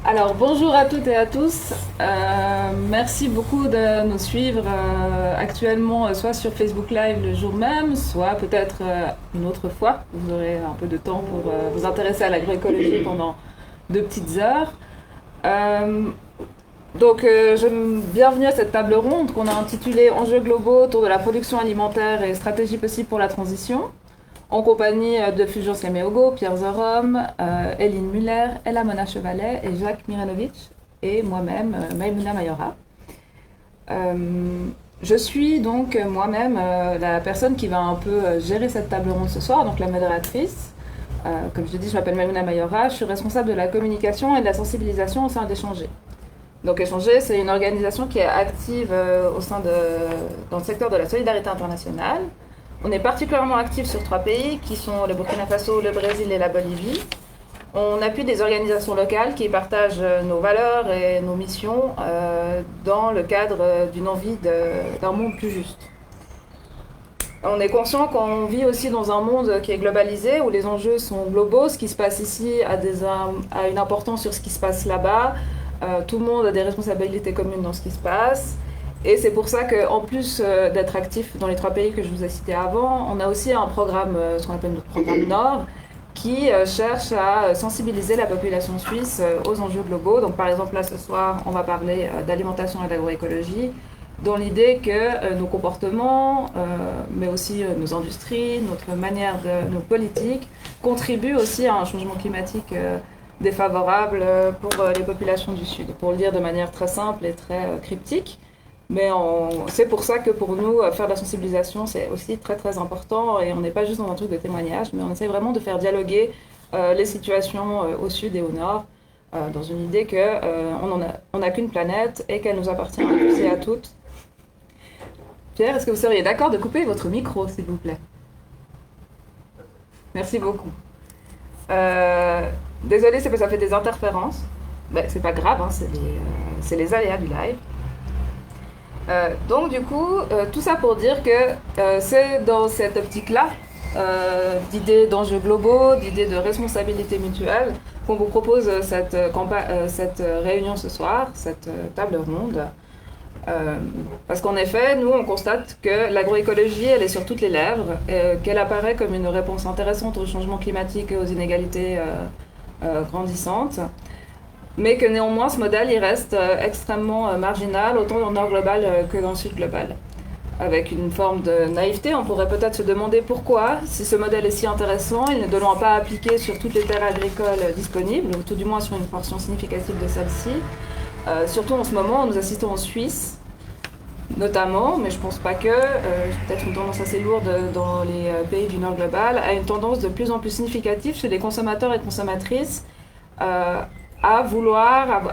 Alors, bonjour à toutes et à tous. Merci beaucoup de nous suivre actuellement, soit sur Facebook Live le jour même, soit peut-être une autre fois. Vous aurez un peu de temps pour vous intéresser à l'agroécologie pendant 2 petites heures. Euh, bienvenue à cette table ronde qu'on a intitulée Enjeux globaux autour de la production alimentaire et stratégies possibles pour la transition, en compagnie de Fulgence Leméogo, Pierre Zorom, Eline Muller, Ella Mona Chevalet et Jacques Miranovic, et moi-même, Maïmouna Mayora. Je suis donc moi-même la personne qui va un peu gérer cette table ronde ce soir, donc la modératrice. Comme je l'ai dit, je m'appelle Maïmouna Mayora, je suis responsable de la communication et de la sensibilisation au sein d'Échanger. Donc Échanger, c'est une organisation qui est active dans le secteur de la solidarité internationale. On est particulièrement actif sur 3 pays qui sont le Burkina Faso, le Brésil et la Bolivie. On appuie des organisations locales qui partagent nos valeurs et nos missions dans le cadre d'une envie d'un monde plus juste. On est conscient qu'on vit aussi dans un monde qui est globalisé, où les enjeux sont globaux. Ce qui se passe ici a une importance sur ce qui se passe là-bas. Tout le monde a des responsabilités communes dans ce qui se passe. Et c'est pour ça qu'en plus d'être actif dans les 3 pays que je vous ai cités avant, on a aussi un programme, ce qu'on appelle notre programme Nord, qui cherche à sensibiliser la population suisse aux enjeux globaux. Donc par exemple là ce soir, on va parler d'alimentation et d'agroécologie, dans l'idée que nos comportements, mais aussi nos industries, nos politiques, contribuent aussi à un changement climatique défavorable pour les populations du Sud. Pour le dire de manière très simple et très cryptique. Mais c'est pour ça que pour nous, faire de la sensibilisation, c'est aussi très très important. Et on n'est pas juste dans un truc de témoignage, mais on essaie vraiment de faire dialoguer les situations au Sud et au Nord, dans une idée qu'on n'a qu'une planète et qu'elle nous appartient à tous et à toutes. Pierre, est-ce que vous seriez d'accord de couper votre micro, s'il vous plaît? Merci beaucoup. Désolée, c'est parce que ça fait des interférences. Ben, c'est pas grave, hein, c'est les aléas du live. Donc du coup, tout ça pour dire que c'est dans cette optique-là, d'idées d'enjeux globaux, d'idées de responsabilité mutuelle, qu'on vous propose cette réunion ce soir, cette table ronde. Parce qu'en effet, nous, on constate que l'agroécologie, elle est sur toutes les lèvres, qu'elle apparaît comme une réponse intéressante au changement climatique et aux inégalités grandissantes, mais que néanmoins, ce modèle, il reste extrêmement marginal, autant dans le nord global que dans le sud global. Avec une forme de naïveté, on pourrait peut-être se demander pourquoi, si ce modèle est si intéressant, il ne doit pas appliquer sur toutes les terres agricoles disponibles, ou tout du moins sur une portion significative de celles-ci. Surtout en ce moment, nous assistons en Suisse, notamment, mais je pense pas que, peut-être une tendance assez lourde dans les pays du nord global, à une tendance de plus en plus significative chez les consommateurs et consommatrices à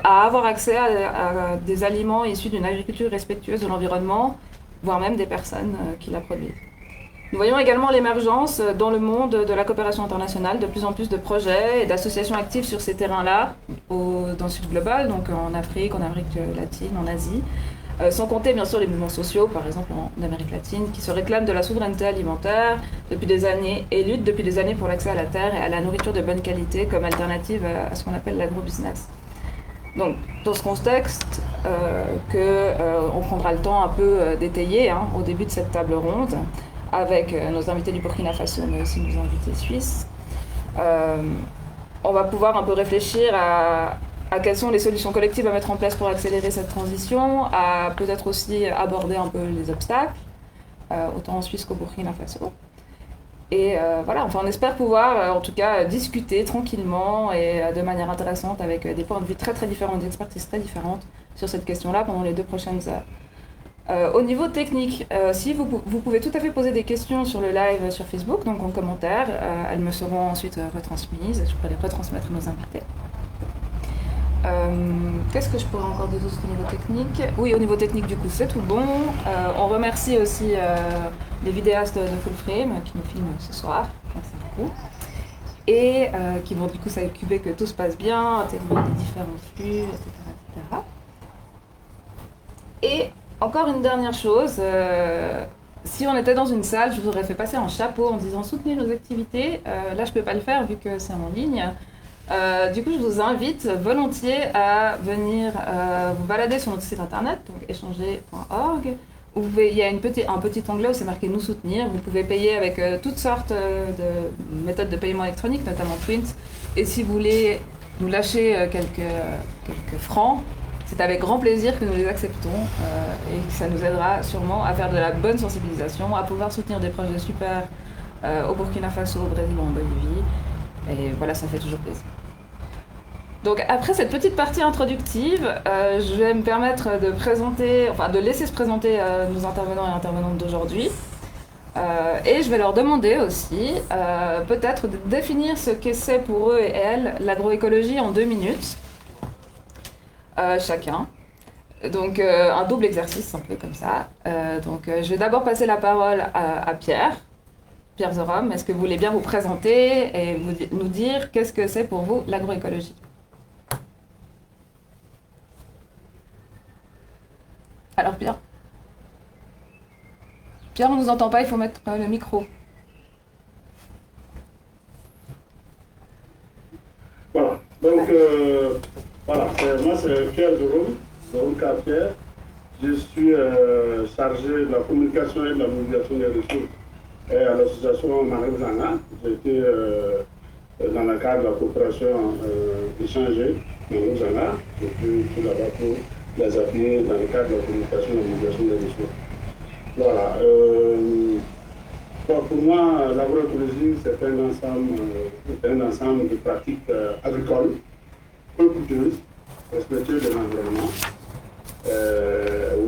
avoir accès à des aliments issus d'une agriculture respectueuse de l'environnement, voire même des personnes qui la produisent. Nous voyons également l'émergence dans le monde de la coopération internationale de plus en plus de projets et d'associations actives sur ces terrains-là, dans le sud global, donc en Afrique, en Amérique latine, en Asie, sans compter bien sûr les mouvements sociaux, par exemple en Amérique latine, qui se réclament de la souveraineté alimentaire depuis des années et luttent depuis des années pour l'accès à la terre et à la nourriture de bonne qualité comme alternative à ce qu'on appelle l'agrobusiness. Donc, dans ce contexte on prendra le temps un peu d'étayer au début de cette table ronde, avec nos invités du Burkina Faso, mais aussi nos invités suisses, on va pouvoir un peu réfléchir à quelles sont les solutions collectives à mettre en place pour accélérer cette transition, à peut-être aussi aborder un peu les obstacles, autant en Suisse qu'au Burkina Faso. Et voilà, enfin on espère pouvoir en tout cas discuter tranquillement et de manière intéressante avec des points de vue très très différents, des expertises très différentes sur cette question-là pendant les 2 prochaines heures. Au niveau technique, si vous pouvez tout à fait poser des questions sur le live sur Facebook, donc en commentaire, elles me seront ensuite retransmises, je pourrai les retransmettre à nos invités. Qu'est-ce que je pourrais encore dire d'autre au niveau technique? Oui, au niveau technique, du coup, c'est tout bon. On remercie aussi les vidéastes de Full Frame qui nous filment ce soir. Merci beaucoup. Et qui vont du coup s'occuper que tout se passe bien, intégrer les différents flux, etc., etc. Et encore une dernière chose, si on était dans une salle, je vous aurais fait passer un chapeau en disant soutenez nos activités. Là, je ne peux pas le faire vu que c'est en ligne. Du coup, je vous invite volontiers à venir vous balader sur notre site internet, donc échanger.org. Il y a un petit onglet où c'est marqué Nous soutenir. Vous pouvez payer avec toutes sortes de méthodes de paiement électronique, notamment Twint. Et si vous voulez nous lâcher quelques francs, c'est avec grand plaisir que nous les acceptons et que ça nous aidera sûrement à faire de la bonne sensibilisation, à pouvoir soutenir des projets super au Burkina Faso, au Brésil ou en Bolivie. Et voilà, ça fait toujours plaisir. Donc après cette petite partie introductive, je vais me permettre de laisser se présenter nos intervenants et intervenantes d'aujourd'hui. Et je vais leur demander aussi peut-être de définir ce que c'est pour eux et elles l'agroécologie en 2 minutes, chacun. Donc un double exercice un peu comme ça. Je vais d'abord passer la parole à Pierre Zorom. Est-ce que vous voulez bien vous présenter et nous dire qu'est-ce que c'est pour vous l'agroécologie ? Alors Pierre, on ne nous entend pas, il faut mettre le micro. Voilà, donc moi c'est Pierre Zorom, Pierre. Je suis chargé de la communication et de la mobilisation des ressources à l'association Maghreb Zanga. J'étais dans le cadre de la coopération échangée Maghreb Zanga. Je suis tout là-bas pour les appuyer dans le cadre de la communication et de la mobilisation des ressources. Voilà. Pour moi, l'agroécologie, c'est un ensemble de pratiques agricoles, peu coûteuses, respectueuses de l'environnement,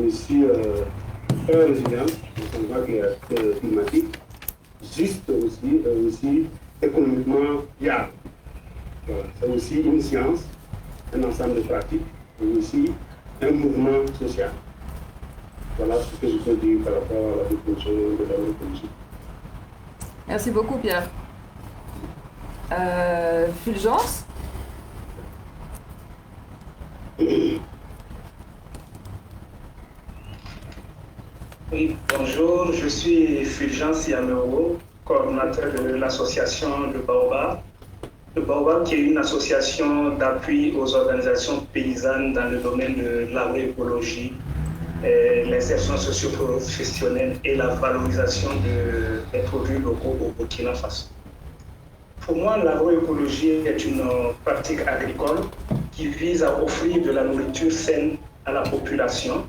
aussi très résilientes, on voit qu'il y a climatique, juste aussi économiquement viable. Voilà. C'est aussi une science, un ensemble de pratiques, et aussi un mouvement social. Voilà ce que je peux dire par rapport à la définition de l'agroécologie. Merci beaucoup, Pierre. Fulgence ? Oui, bonjour, je suis Fulgence Yamero, coordonnateur de l'association Le Baobab. Le Baobab qui est une association d'appui aux organisations paysannes dans le domaine de l'agroécologie, l'insertion socio-professionnelle et la valorisation des produits locaux au Burkina Faso. Pour moi, l'agroécologie est une pratique agricole qui vise à offrir de la nourriture saine à la population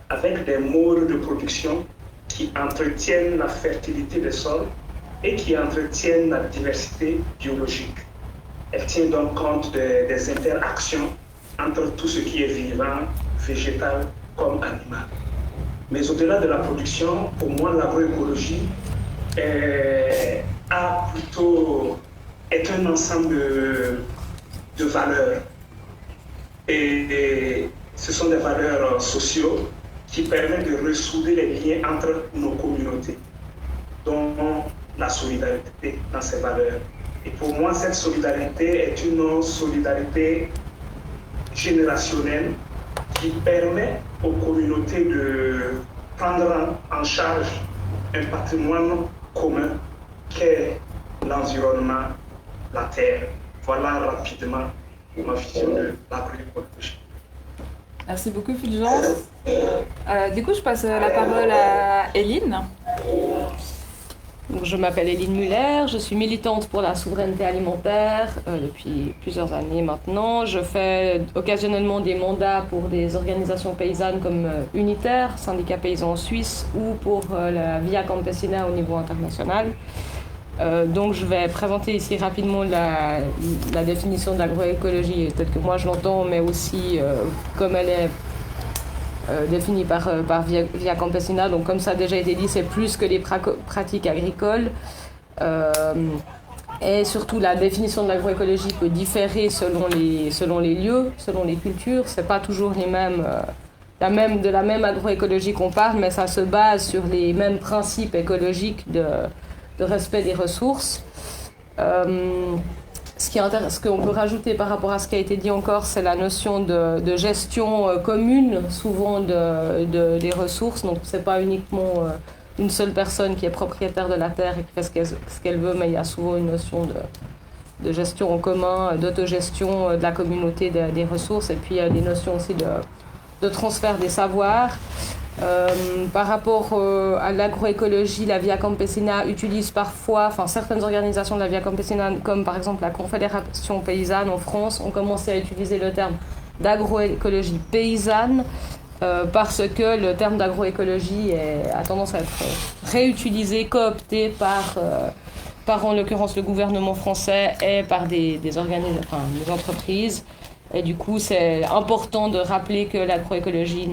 avec des modes de production qui entretiennent la fertilité des sols et qui entretiennent la diversité biologique. Elle tient donc compte des interactions entre tout ce qui est vivant, végétal comme animal. Mais au-delà de la production, pour moi, l'agroécologie est un ensemble de valeurs. Et ce sont des valeurs sociaux qui permettent de ressouder les liens entre nos communautés, dont la solidarité dans ces valeurs. Et pour moi, cette solidarité est une solidarité générationnelle qui permet aux communautés de prendre en charge un patrimoine commun qu'est l'environnement, la terre. Voilà rapidement ma vision de l'agroécologie. Merci beaucoup, Fulgence. Du coup, je passe la parole à Éline. Donc, je m'appelle Éline Muller, je suis militante pour la souveraineté alimentaire depuis plusieurs années maintenant. Je fais occasionnellement des mandats pour des organisations paysannes comme Unitaire, syndicat paysan en Suisse, ou pour la Via Campesina au niveau international. Donc je vais présenter ici rapidement la définition de l'agroécologie, peut-être que moi je l'entends, mais aussi comme elle est définie par Via Campesina. Donc comme ça a déjà été dit, c'est plus que les pratiques agricoles. Et surtout la définition de l'agroécologie peut différer selon les lieux, selon les cultures. C'est pas toujours les mêmes, de la même agroécologie qu'on parle, mais ça se base sur les mêmes principes écologiques de respect des ressources. Ce qu'on peut rajouter par rapport à ce qui a été dit encore, c'est la notion de gestion commune, souvent des ressources. Donc c'est pas uniquement une seule personne qui est propriétaire de la terre et qui fait ce qu'elle veut, mais il y a souvent une notion de gestion en commun, d'autogestion de la communauté des ressources, et puis des notions aussi de transfert des savoirs. Par rapport à l'agroécologie, la Via Campesina utilise parfois, certaines organisations de la Via Campesina, comme par exemple la Confédération paysanne en France, ont commencé à utiliser le terme d'agroécologie paysanne, parce que le terme d'agroécologie a tendance à être réutilisé, coopté par en l'occurrence le gouvernement français et par des entreprises. Et du coup, c'est important de rappeler que l'agroécologie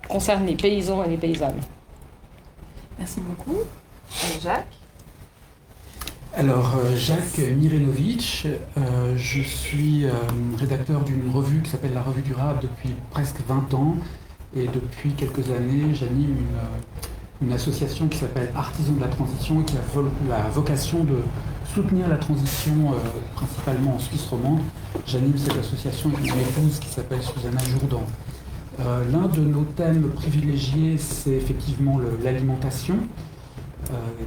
concerne les paysans et les paysannes. Merci beaucoup. Jacques? Alors, Jacques Mirenovic, je suis rédacteur d'une revue qui s'appelle La Revue Durable depuis presque 20 ans. Et depuis quelques années, j'anime une association qui s'appelle Artisans de la Transition et qui a la vocation de soutenir la transition principalement en Suisse romande. J'anime cette association avec mon épouse qui s'appelle Susanna Jourdan. L'un de nos thèmes privilégiés, c'est effectivement l'alimentation,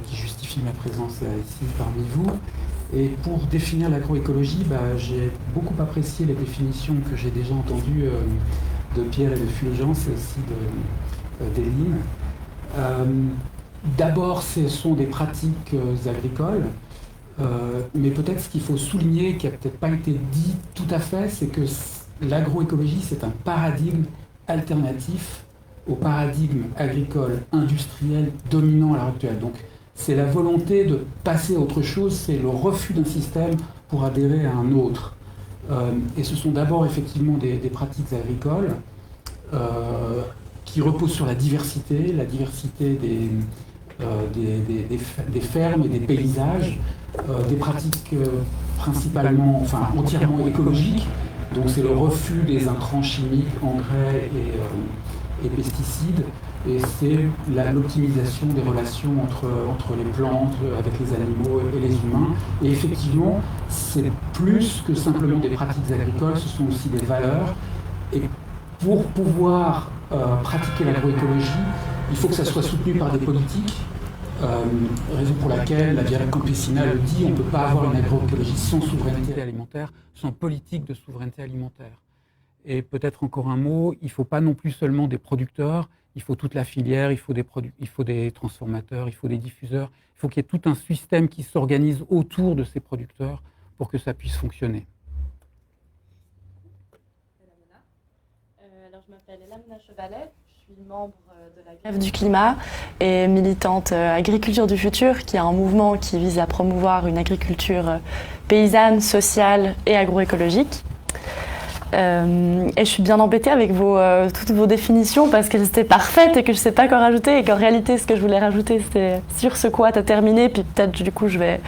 qui justifie ma présence ici parmi vous. Et pour définir l'agroécologie, j'ai beaucoup apprécié les définitions que j'ai déjà entendues de Pierre et de Fulgence et aussi d'Éline. D'abord, ce sont des pratiques agricoles, mais peut-être ce qu'il faut souligner, qui n'a peut-être pas été dit tout à fait, c'est que l'agroécologie, c'est un paradigme alternatif au paradigme agricole industriel dominant à l'heure actuelle. Donc, c'est la volonté de passer à autre chose, c'est le refus d'un système pour adhérer à un autre. Et ce sont d'abord effectivement des pratiques agricoles qui reposent sur la diversité des fermes et des paysages, des pratiques principalement, entièrement écologiques. Donc c'est le refus des intrants chimiques, engrais et pesticides, et c'est l'optimisation des relations entre les plantes, avec les animaux et les humains. Et effectivement, c'est plus que simplement des pratiques agricoles, ce sont aussi des valeurs. Et pour pouvoir pratiquer l'agroécologie, il faut que ça soit soutenu par des politiques, raison pour laquelle la Via Campesina le dit, on ne peut pas avoir une agroécologie sans souveraineté alimentaire, sans politique de souveraineté alimentaire. Et peut-être encore un mot, il ne faut pas non plus seulement des producteurs, il faut toute la filière, il faut des transformateurs, il faut des diffuseurs, il faut qu'il y ait tout un système qui s'organise autour de ces producteurs pour que ça puisse fonctionner. Alors, je m'appelle Elamna Chevalet, je suis membre de la Grève du climat et militante Agriculture du futur, qui est un mouvement qui vise à promouvoir une agriculture paysanne, sociale et agroécologique. Et je suis bien embêtée avec toutes vos définitions parce qu'elles étaient parfaites et que je ne sais pas quoi rajouter, et qu'en réalité ce que je voulais rajouter c'était sur ce quoi tu as terminé, puis peut-être du coup je vais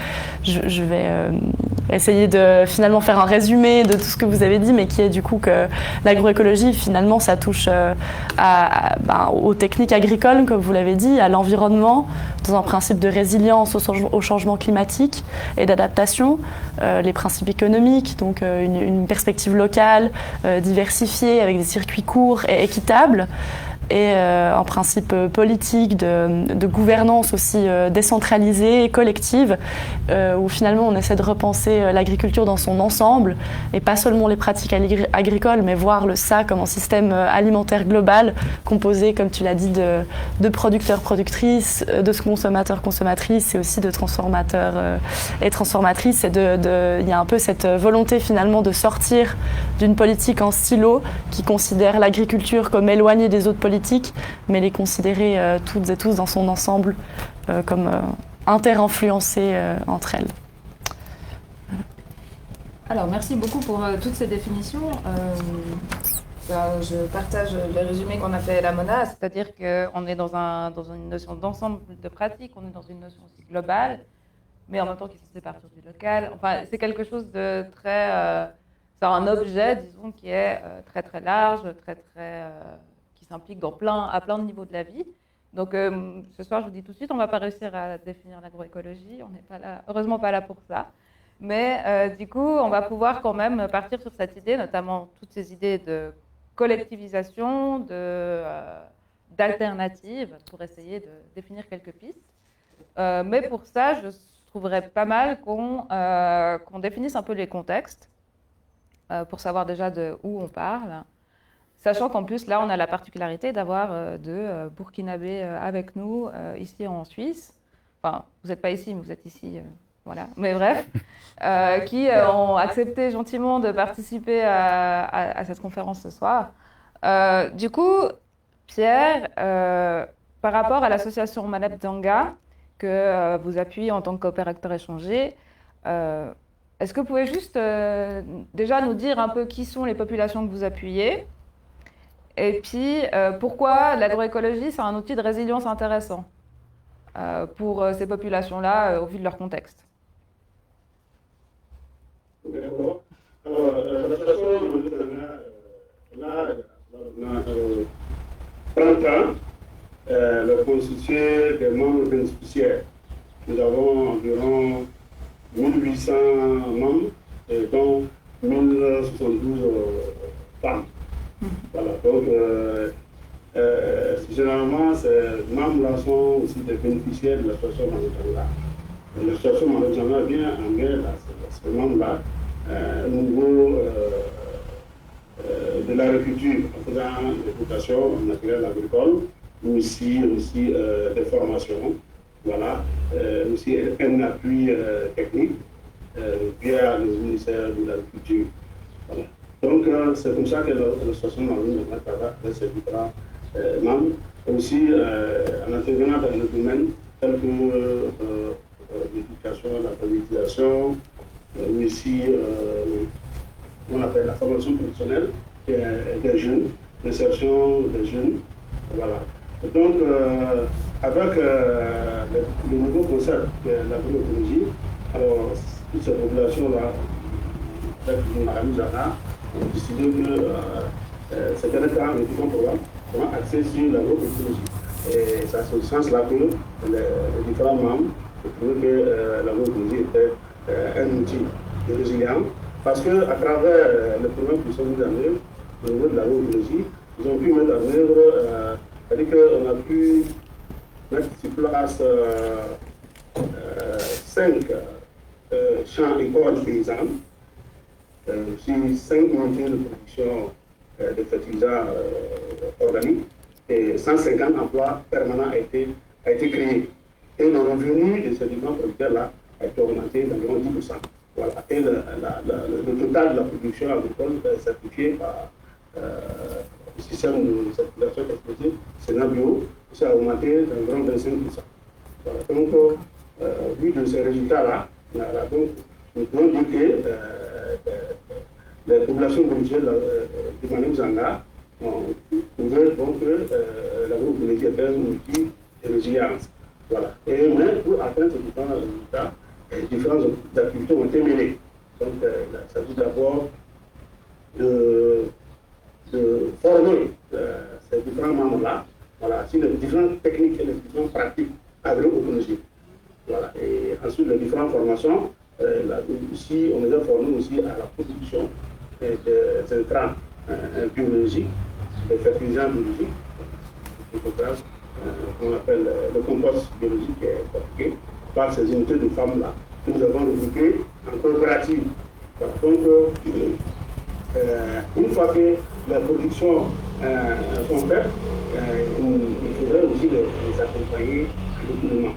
essayer de finalement faire un résumé de tout ce que vous avez dit, mais qui est du coup que l'agroécologie finalement ça touche aux techniques agricoles comme vous l'avez dit, à l'environnement, dans un principe de résilience au changement climatique et d'adaptation, les principes économiques, donc une perspective locale, diversifiée avec des circuits courts et équitables, et un principe politique de gouvernance aussi décentralisée et collective, où finalement on essaie de repenser l'agriculture dans son ensemble et pas seulement les pratiques agricoles, mais voir ça comme un système alimentaire global composé, comme tu l'as dit, de producteurs-productrices, de consommateurs-consommatrices, et aussi de transformateurs et transformatrices. Il y a un peu cette volonté finalement de sortir d'une politique en silo qui considère l'agriculture comme éloignée des autres politiques, mais les considérer toutes et tous dans son ensemble comme interinfluencées entre elles. Alors, merci beaucoup pour toutes ces définitions. Je partage le résumé qu'on a fait à la MONA, c'est-à-dire qu'on est dans une notion d'ensemble de pratiques, on est dans une notion aussi globale, mais en même temps qui se sépare du local. Enfin, c'est quelque chose de très... c'est un objet, disons, qui est très très large, qui s'implique à plein de niveaux de la vie. Donc ce soir, je vous dis tout de suite, on ne va pas réussir à définir l'agroécologie, on n'est pas là, heureusement pas là pour ça. Mais du coup, on va pouvoir quand même partir sur cette idée, notamment toutes ces idées de collectivisation, d'alternatives, pour essayer de définir quelques pistes. Mais pour ça, je trouverais pas mal qu'on définisse un peu les contextes pour savoir déjà de où on parle. Sachant qu'en plus, là, on a la particularité d'avoir deux Burkinabés avec nous ici en Suisse. Enfin, vous n'êtes pas ici, mais vous êtes ici, voilà. Mais bref, qui ont accepté gentiment de participer à cette conférence ce soir. Du coup, Pierre, par rapport à l'association Maleb Danga, que vous appuyez en tant que coopérateur échangé, est-ce que vous pouvez juste déjà nous dire un peu qui sont les populations que vous appuyez? Et puis, pourquoi l'agroécologie, c'est un outil de résilience intéressant pour ces populations-là, au vu de leur contexte? D'accord. Alors, la façon dont on a 30 ans, le constitué des membres bénéficiaires. Nous avons environ 1800 membres, dont 1072 femmes. Voilà, donc généralement, ces membres-là sont aussi des bénéficiaires de l'association Manojanga. L'association Manojanga vient en aide à ces membres-là au niveau de l'agriculture, en faisant des dotations en matériel agricole, mais aussi des formations, voilà, aussi un appui technique via le ministère de l'Agriculture. Voilà. Donc, c'est comme ça que l'association Manojanga travaille avec ses différents membres, aussi en intervenant dans le domaine tel que l'éducation, la politisation, mais aussi on appelle la formation professionnelle des jeunes, l'insertion des jeunes. Voilà. Donc, avec le nouveau concept de l'agroécologie, alors toutes ces populations-là, avec Manojanga, ont décidé que c'était un grand programme pour axer sur l'agroécologie. Et c'est à ce sens-là que les différents membres ont trouvé que l'agroécologie était un outil de résilience, parce qu'à travers les programmes qui sont mis en œuvre au niveau de l'agroécologie, ils ont pu mettre en œuvre, c'est-à-dire qu'on a pu mettre sur place 5 champs écoles paysannes, sur 5 unités de production de fertilisants organiques, et 150 emplois permanents a été créé. Et le revenu de ces différents producteurs-là a été augmenté d'environ 10%. Voilà. Et le total de la production agricole certifiée par le système de certification exploitive Sénat-Bio, ça a augmenté d'environ 25%. Voilà. Donc, vu de ces résultats-là, nous pouvons dire que les populations bénéficiaires de Manojanga ont trouvé que l'agroécologie est un outil de résilience. Voilà. Et même pour atteindre ces différents résultats, différentes activités ont été menées. Donc, il s'agit d'abord de former ces différents membres-là, voilà, sur les différentes techniques et les différentes pratiques agroécologiques. Voilà. Et ensuite, les différentes formations, ici, on les a formés aussi à la production des intrants biologiques, des fertilisants biologiques, qu'on appelle le compost biologique qui est fabriqué par ces unités de femmes-là, que nous avons regroupées en coopérative. Voilà. Donc, une fois que les productions sont faites, il faudrait aussi les accompagner à l'écoulement.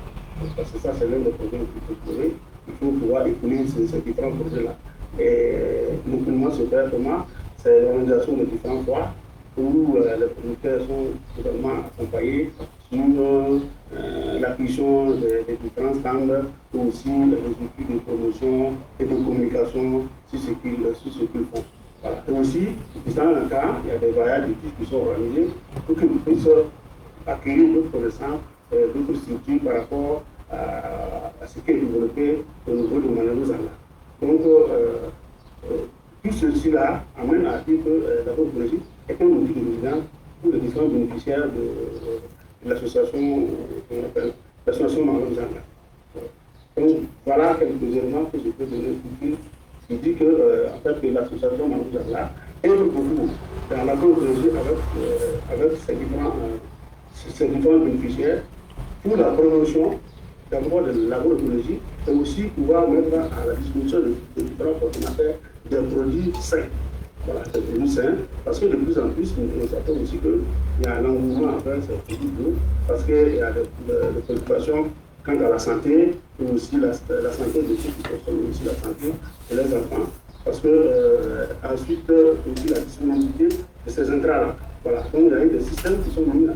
Parce que ça, c'est l'un des problèmes qu'il faut trouver. Il faut pouvoir écouler ces différents projets-là. Et l'écoulement se fait comment? C'est l'organisation de différents foires où les producteurs sont totalement accompagnés sur l'acquisition des différents stands, ou aussi les outils de promotion et de communication sur ce qu'ils font. Voilà. Et aussi, dans le cas, il y a des voyages qui sont organisés pour qu'ils puissent acquérir d'autres connaissances, d'autres structures par rapport à ce qui est développé au niveau de Manojanga. Donc, tout ceci-là amène à dire que l'agroécologie est un outil de résilience pour les différents bénéficiaires de l'association qu'on appelle l'association Manojanga. Donc, voilà quelques éléments que je peux donner tout qui dit que, en fait, l'association Manojanga aide beaucoup dans l'agroécologie avec ses différents bénéficiaires pour la promotion d'abord de l'agroécologie et aussi pouvoir mettre à la disposition des différents consommateurs des produits sains. Voilà, c'est produits sains, parce que de plus en plus, nous savons aussi qu'il y a un engouement envers ces produits bio, parce qu'il y a des préoccupations quant à la santé, et aussi la santé de ceux qui consomment, aussi la santé de leurs enfants, parce que ensuite, aussi la disponibilité de ces intrants-là. Voilà, donc il y a eu des systèmes qui sont mis en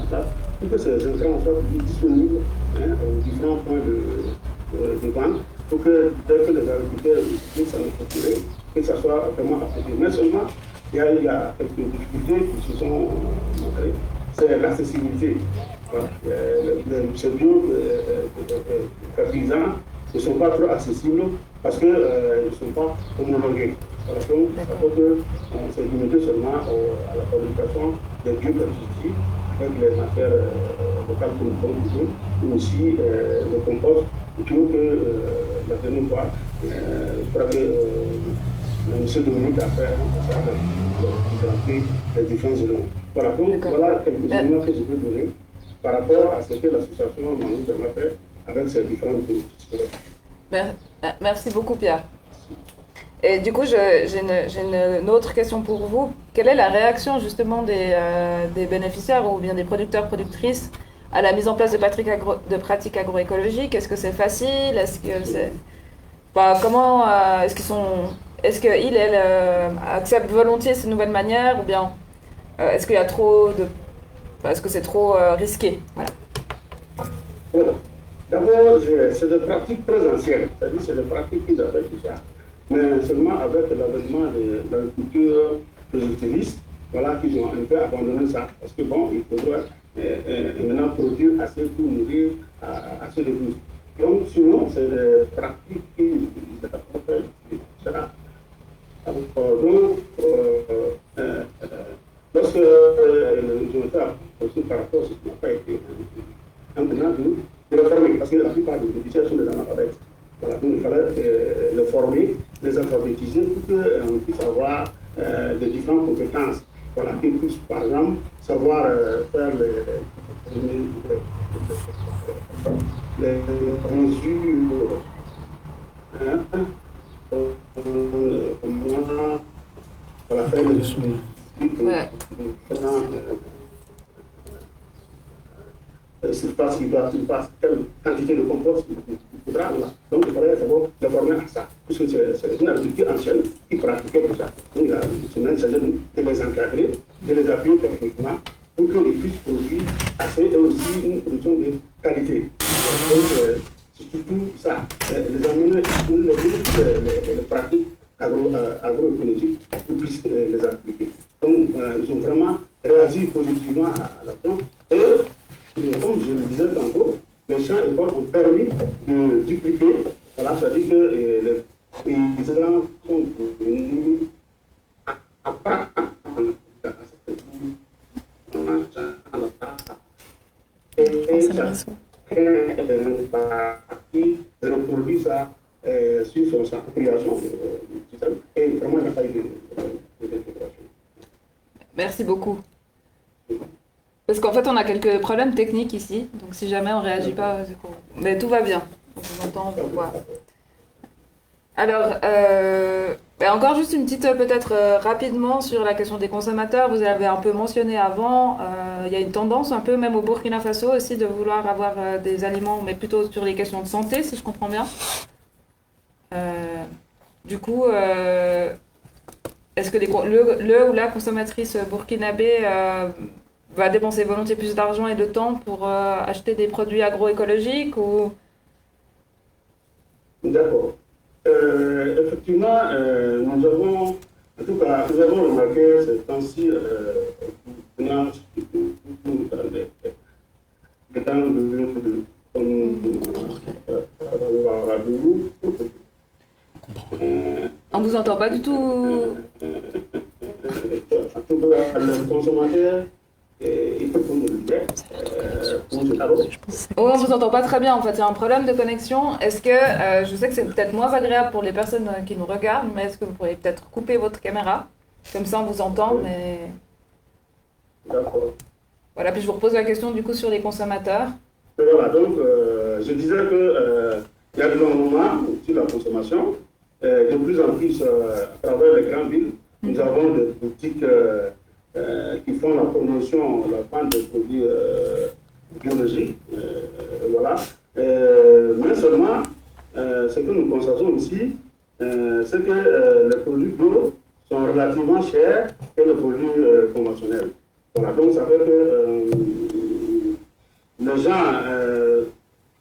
place pour que ces intrants soient disponibles aux différents points de vente, pour que dès que les agriculteurs puissent s'en procurer, que ça soit vraiment appliqué. Mais seulement, il y a quelques difficultés qui se sont montrées, c'est l'accessibilité. Voilà. Ces bio-fertilisants ne sont pas trop accessibles parce qu'ils ne sont pas homologués. Voilà. Donc, ça fait qu'on s'est limité seulement à la fabrication des bio-pesticides avec les matières locales que nous produisons, ou aussi le compost, plutôt que la dernière fois, je crois que M. Dominique a fait les différents éléments. Voilà, donc voilà quelques éléments que je peux donner par rapport à ce que l'association Manu a fait avec ses différentes politiques. Merci beaucoup, Pierre. Et du coup, j'ai une autre question pour vous. Quelle est la réaction justement des bénéficiaires ou bien des producteurs, productrices à la mise en place de pratiques agroécologiques? Est-ce que c'est facile? Est-ce que c'est... comment est-ce qu'ils, elles, acceptent volontiers ces nouvelles manières, ou bien est-ce qu'il y a trop de... est-ce que c'est trop risqué? Voilà. Voilà. D'abord, c'est des pratiques très anciennes, c'est-à-dire c'est des pratiques qu'ils avaient tout ça. Mais seulement avec l'avènement de l'agriculture productiviste, voilà qu'ils ont un peu abandonné ça. Parce que bon, il faudra maintenant produire assez pour nourrir assez de plus. Donc sinon, c'est des pratiques qui sont donc, lorsque je me fais aussi par rapport à ce qui n'a pas été maintenant de le former, parce que la plupart des bénéficiaires sont des analphabètes. Voilà, donc il fallait les former, les alphabétiser pour qu'on puisse avoir des différentes compétences. Voilà, qu'ils puissent par exemple savoir faire les mesures, voilà, faire les mesures. Surface qui doit surpasse quelle quantité de compost il faudra. Voilà. Donc il fallait d'abord les former à ça, puisque c'est une agriculture ancienne qui pratiquait tout ça. Donc il s'agit de les encadrer, de les appuyer techniquement pour qu'ils puissent produire assez et aussi une production de qualité. Donc c'est surtout ça, les amener les pratiques agroécologiques pour qu'ils puissent les appliquer. Donc ils ont vraiment réagi positivement à l'action. Et comme je le disais tantôt, les champs écoles ont permis de dupliquer, voilà, c'est-à-dire que les paysans sont devenus à part et reproduit ça sur sa création et vraiment il n'y a pas eu d'intégration. Merci beaucoup. Parce qu'en fait, on a quelques problèmes techniques ici, donc si jamais on ne réagit pas, c'est cool. Mais tout va bien. On vous entend, on vous voit. Alors, encore juste une petite, peut-être rapidement sur la question des consommateurs. Vous avez un peu mentionné avant, il y a une tendance un peu, même au Burkina Faso aussi, de vouloir avoir des aliments, mais plutôt sur les questions de santé, si je comprends bien. Du coup, est-ce que le ou la consommatrice burkinabé va dépenser volontiers plus d'argent et de temps pour acheter des produits agroécologiques ou... D'accord. Effectivement, nous avons remarqué ces temps-ci, on vous entend pas du tout. Le consommateur, il faut qu'on le dise. On vous entend pas très bien en fait, il y a un problème de connexion. Est-ce que, je sais que c'est peut-être moins agréable pour les personnes qui nous regardent, mais est-ce que vous pourriez peut-être couper votre caméra? Comme ça on vous entend, mais... D'accord. Voilà, puis je vous repose la question du coup sur les consommateurs. Voilà, donc je disais que Il y a de l'engouement sur la consommation. De plus en plus, à travers les grandes villes, nous avons des boutiques qui font la promotion, la vente de produits biologiques. Voilà. Mais seulement, ce que nous constatons aussi, c'est que les produits bio sont relativement chers que les produits conventionnels. Voilà. Donc, ça fait que les gens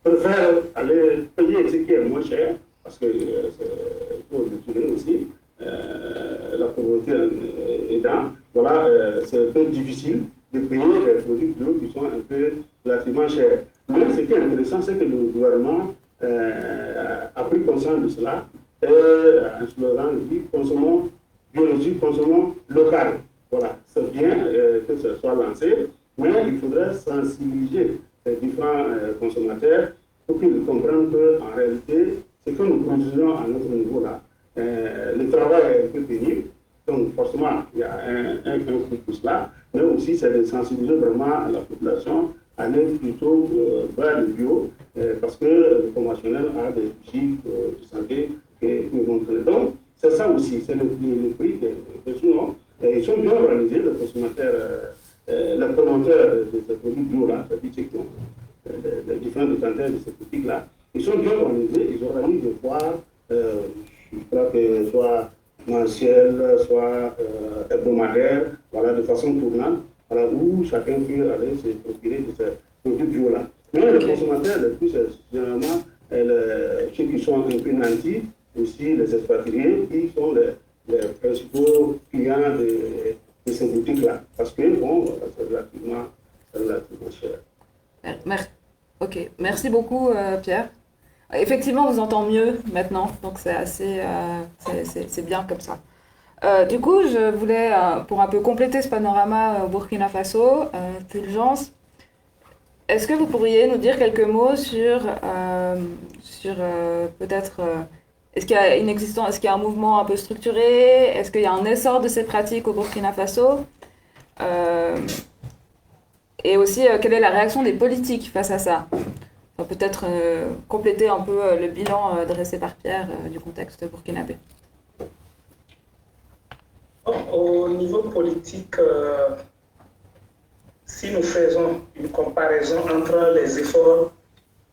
préfèrent aller payer ce qui est moins cher, parce que pour le tuer aussi, la pauvreté aidant, voilà, c'est un peu difficile de payer des produits bio qui sont un peu relativement chers. Mais ce qui est intéressant, c'est que le gouvernement a pris conscience de cela et en slogan dit consommons biologique, consommons local. Voilà, c'est bien que ce soit lancé, mais il faudrait sensibiliser les différents consommateurs pour qu'ils comprennent qu'en réalité, ce que nous produisons à notre niveau là, le travail est un peu pénible, donc forcément il y a un coup pour cela, mais aussi c'est de sensibiliser vraiment la population à aller plutôt vers le bio, parce que le conventionnel a des soucis de santé que nous montrons. Donc c'est ça aussi, c'est le prix des souvent. Ils sont bien organisés, les consommateurs, les promoteurs de ces produits bio-là, c'est-à-dire les différents détenteurs de ces boutiques-là, ils sont bien organisés, ils organisent des foires, je crois que soit mensuelles, soit hebdomadaires, voilà, de façon tournante, voilà, où chacun peut aller se procurer de ces produits bio-là. Mais les consommateurs, les plus généralement, ceux qui sont un peu nantis, aussi les expatriés, qui sont les principaux clients de ces boutiques-là. Parce que, bon, c'est relativement cher. Ok, merci beaucoup Pierre. Effectivement, on vous entend mieux maintenant, donc c'est assez, c'est bien comme ça. Du coup, je voulais, pour un peu compléter ce panorama au Burkina Faso, Fulgence, est-ce que vous pourriez nous dire quelques mots sur peut-être, est-ce qu'il y a est-ce qu'il y a un mouvement un peu structuré, est-ce qu'il y a un essor de ces pratiques au Burkina Faso, et aussi quelle est la réaction des politiques face à ça? Enfin, peut-être compléter un peu le bilan dressé par Pierre du contexte burkinabé. Au niveau politique, si nous faisons une comparaison entre les efforts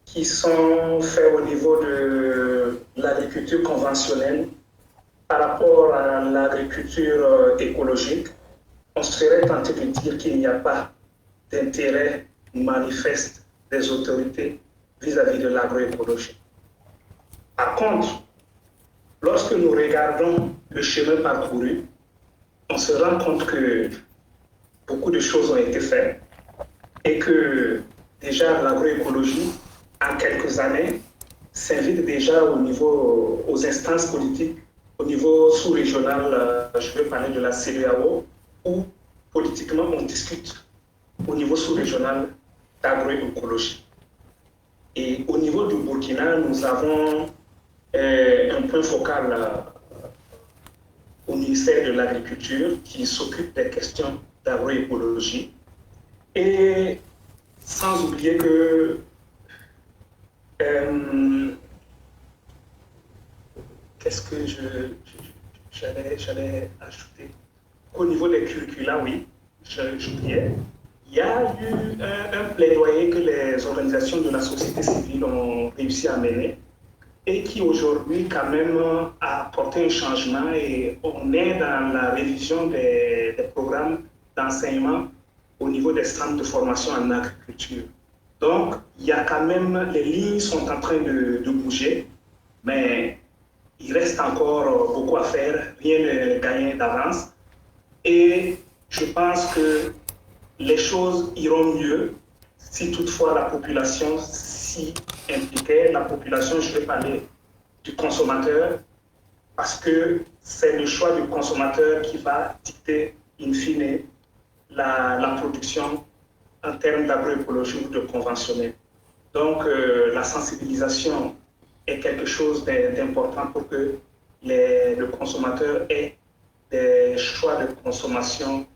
qui sont faits au niveau de l'agriculture conventionnelle par rapport à l'agriculture écologique, on serait tenté de dire qu'il n'y a pas d'intérêt manifeste des autorités vis-à-vis de l'agroécologie. Par contre, lorsque nous regardons le chemin parcouru, on se rend compte que beaucoup de choses ont été faites et que déjà l'agroécologie, en quelques années, s'invite déjà aux instances politiques, au niveau sous-régional, je vais parler de la CEDEAO, où politiquement on discute au niveau sous-régional d'agroécologie. Et au niveau du Burkina, nous avons un point focal au ministère de l'Agriculture qui s'occupe des questions d'agroécologie. Et sans oublier que qu'est-ce que j'allais ajouter? Au niveau des curricula, oui, j'oubliais. Il y a eu un plaidoyer que les organisations de la société civile ont réussi à mener et qui aujourd'hui quand même a apporté un changement et on est dans la révision des programmes d'enseignement au niveau des centres de formation en agriculture. Donc, il y a quand même, les lignes sont en train de bouger, mais il reste encore beaucoup à faire, rien n'est gagné d'avance. Et je pense que les choses iront mieux si toutefois la population s'y impliquait. La population, je vais parler du consommateur, parce que c'est le choix du consommateur qui va dicter in fine la production en termes d'agroécologie ou de conventionnel. Donc la sensibilisation est quelque chose d'important pour que le consommateur ait des choix de consommation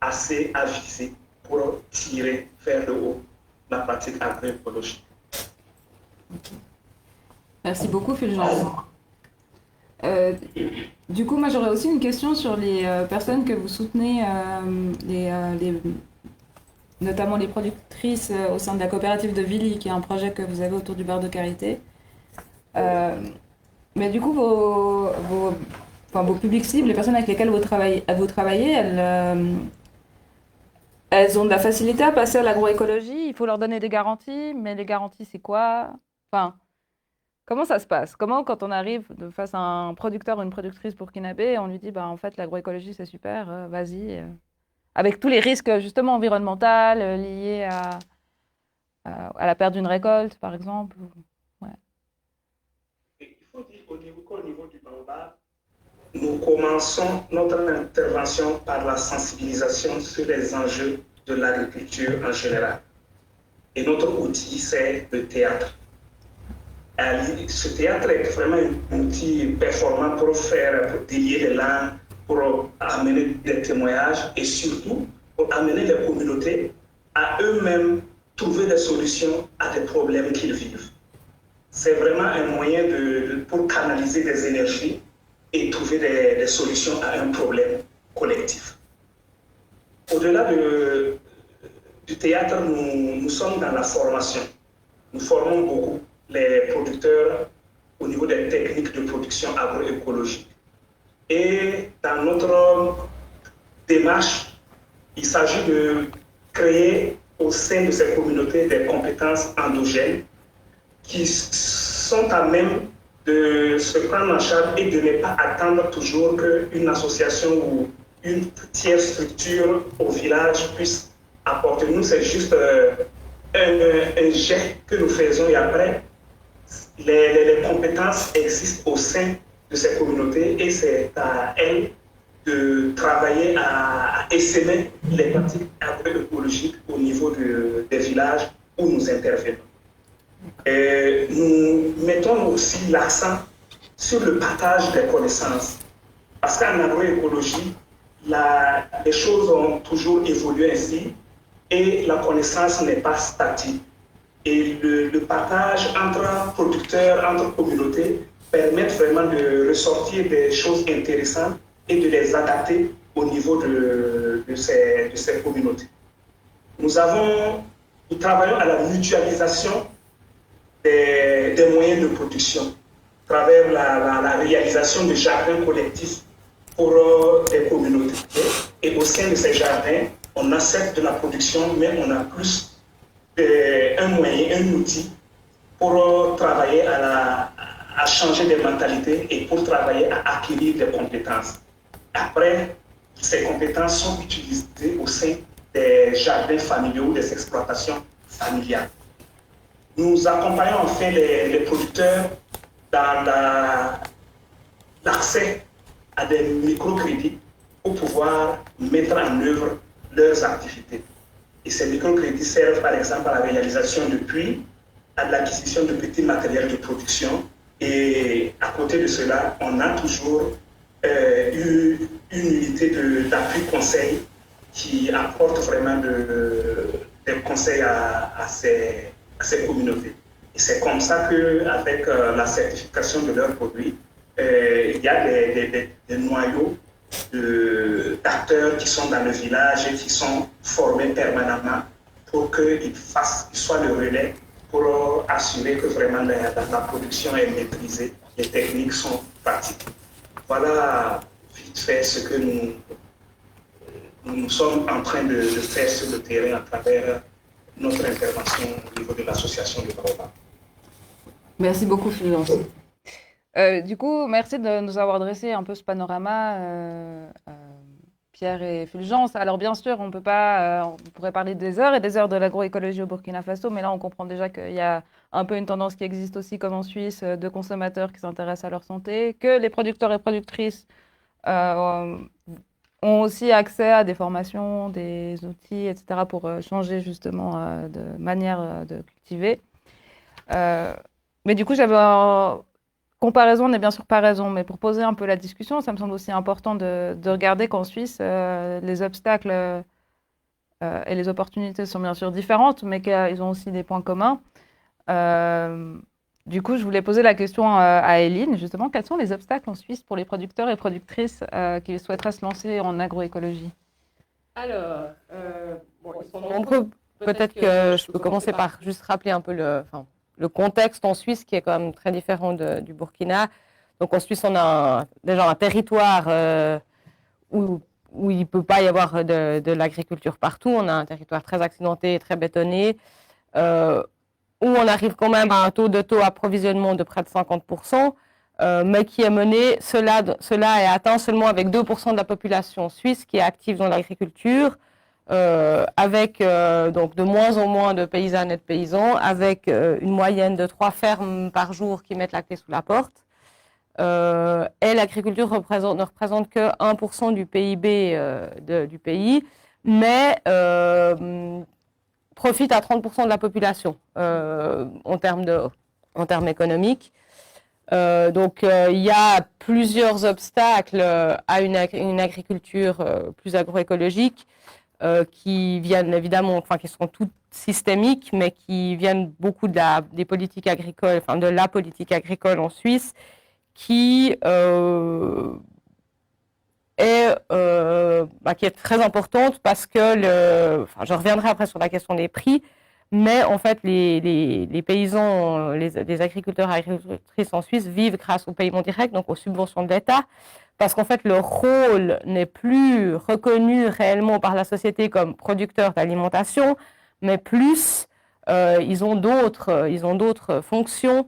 assez avisés pour tirer vers le haut la pratique agroécologique. Merci beaucoup, Fulgence. Euh, du coup, moi, j'aurais aussi une question sur les personnes que vous soutenez, notamment les productrices au sein de la coopérative de Villy, qui est un projet que vous avez autour du bar de Carité. Mais du coup, vos publics cibles, les personnes avec lesquelles vous travaillez, elles ont de la facilité à passer à l'agroécologie. Il faut leur donner des garanties, mais les garanties, c'est quoi? Enfin, comment ça se passe? Comment, quand on arrive face à un producteur ou une productrice burkinabé, on lui dit, bah, en fait, l'agroécologie, c'est super, vas-y. Avec tous les risques, justement, environnementaux liés à la perte d'une récolte, par exemple. Ouais. Il faut dire qu'au niveau du Baobab, nous commençons notre intervention par la sensibilisation sur les enjeux de l'agriculture en général. Et notre outil, c'est le théâtre. Ce théâtre est vraiment un outil performant pour délier les langues, pour amener des témoignages et surtout pour amener les communautés à eux-mêmes trouver des solutions à des problèmes qu'ils vivent. C'est vraiment un moyen pour canaliser des énergies et trouver des solutions à un problème collectif. Au-delà du théâtre, nous sommes dans la formation. Nous formons beaucoup les producteurs au niveau des techniques de production agroécologique. Et dans notre démarche, il s'agit de créer au sein de ces communautés des compétences endogènes qui sont à même de se prendre en charge et de ne pas attendre toujours qu'une association ou une tierce structure au village puisse apporter. Nous, c'est juste un jet que nous faisons et après, les compétences existent au sein de ces communautés et c'est à elles de travailler à essaimer les pratiques agroécologiques au niveau des villages où nous intervenons. Et nous mettons aussi l'accent sur le partage des connaissances. Parce qu'en agroécologie, les choses ont toujours évolué ainsi et la connaissance n'est pas statique. Et le partage entre producteurs, entre communautés, permet vraiment de ressortir des choses intéressantes et de les adapter au niveau de ces communautés. Nous travaillons à la mutualisation des moyens de production, à travers la réalisation de jardins collectifs pour des communautés. Et au sein de ces jardins, on accepte de la production, mais on a plus un moyen, un outil pour travailler à changer des mentalités et pour travailler à acquérir des compétences. Après, ces compétences sont utilisées au sein des jardins familiaux, des exploitations familiales. Nous accompagnons enfin les producteurs dans l'accès à des microcrédits pour pouvoir mettre en œuvre leurs activités. Et ces microcrédits servent par exemple à la réalisation de puits, à l'acquisition de petits matériels de production. Et à côté de cela, on a toujours eu une unité d'appui conseil qui apporte vraiment des conseils à ces communautés. Et c'est comme ça qu'avec la certification de leurs produits, il y a des noyaux d'acteurs qui sont dans le village et qui sont formés permanemment pour qu'ils soient le relais pour assurer que vraiment la production est maîtrisée, les techniques sont pratiques. Voilà vite fait ce que nous sommes en train de faire sur le terrain à travers notre intervention au niveau de l'association de Baobab. Merci beaucoup, Fulgence. Du coup, merci de nous avoir dressé un peu ce panorama, Pierre et Fulgence. Alors bien sûr, on pourrait parler des heures et des heures de l'agroécologie au Burkina Faso, mais là on comprend déjà qu'il y a un peu une tendance qui existe aussi comme en Suisse de consommateurs qui s'intéressent à leur santé, que les producteurs et productrices ont aussi accès à des formations, des outils, etc. pour changer justement de manière de cultiver. Mais du coup, comparaison n'est bien sûr pas raison, mais pour poser un peu la discussion, ça me semble aussi important de regarder qu'en Suisse, les obstacles et les opportunités sont bien sûr différentes, mais qu'ils ont aussi des points communs. Du coup, je voulais poser la question à Éline, justement, quels sont les obstacles en Suisse pour les producteurs et productrices qui souhaiteraient se lancer en agroécologie? Alors, ils sont nombreux. Peut-être que je peux commencer par juste rappeler un peu le contexte en Suisse qui est quand même très différent du Burkina. Donc en Suisse, on a déjà un territoire où il ne peut pas y avoir de l'agriculture partout. On a un territoire très accidenté, très bétonné, où on arrive quand même à un taux approvisionnement de près de 50%, mais qui est mené, cela est atteint seulement avec 2% de la population suisse qui est active dans l'agriculture, avec donc de moins en moins de paysannes et de paysans, avec une moyenne de 3 fermes par jour qui mettent la clé sous la porte. Et l'agriculture ne représente que 1% du PIB du pays, mais profite à 30% de la population en termes économiques. Donc il y a plusieurs obstacles à une agriculture plus agroécologique qui viennent évidemment, enfin qui sont toutes systémiques, mais qui viennent beaucoup des politiques agricoles, enfin de la politique agricole en Suisse, qui est très importante parce que je reviendrai après sur la question des prix, mais en fait les paysans, les agriculteurs et agricultrices en Suisse vivent grâce au paiement direct, donc aux subventions de l'État, parce qu'en fait leur rôle n'est plus reconnu réellement par la société comme producteur d'alimentation, mais plus ils ont d'autres fonctions.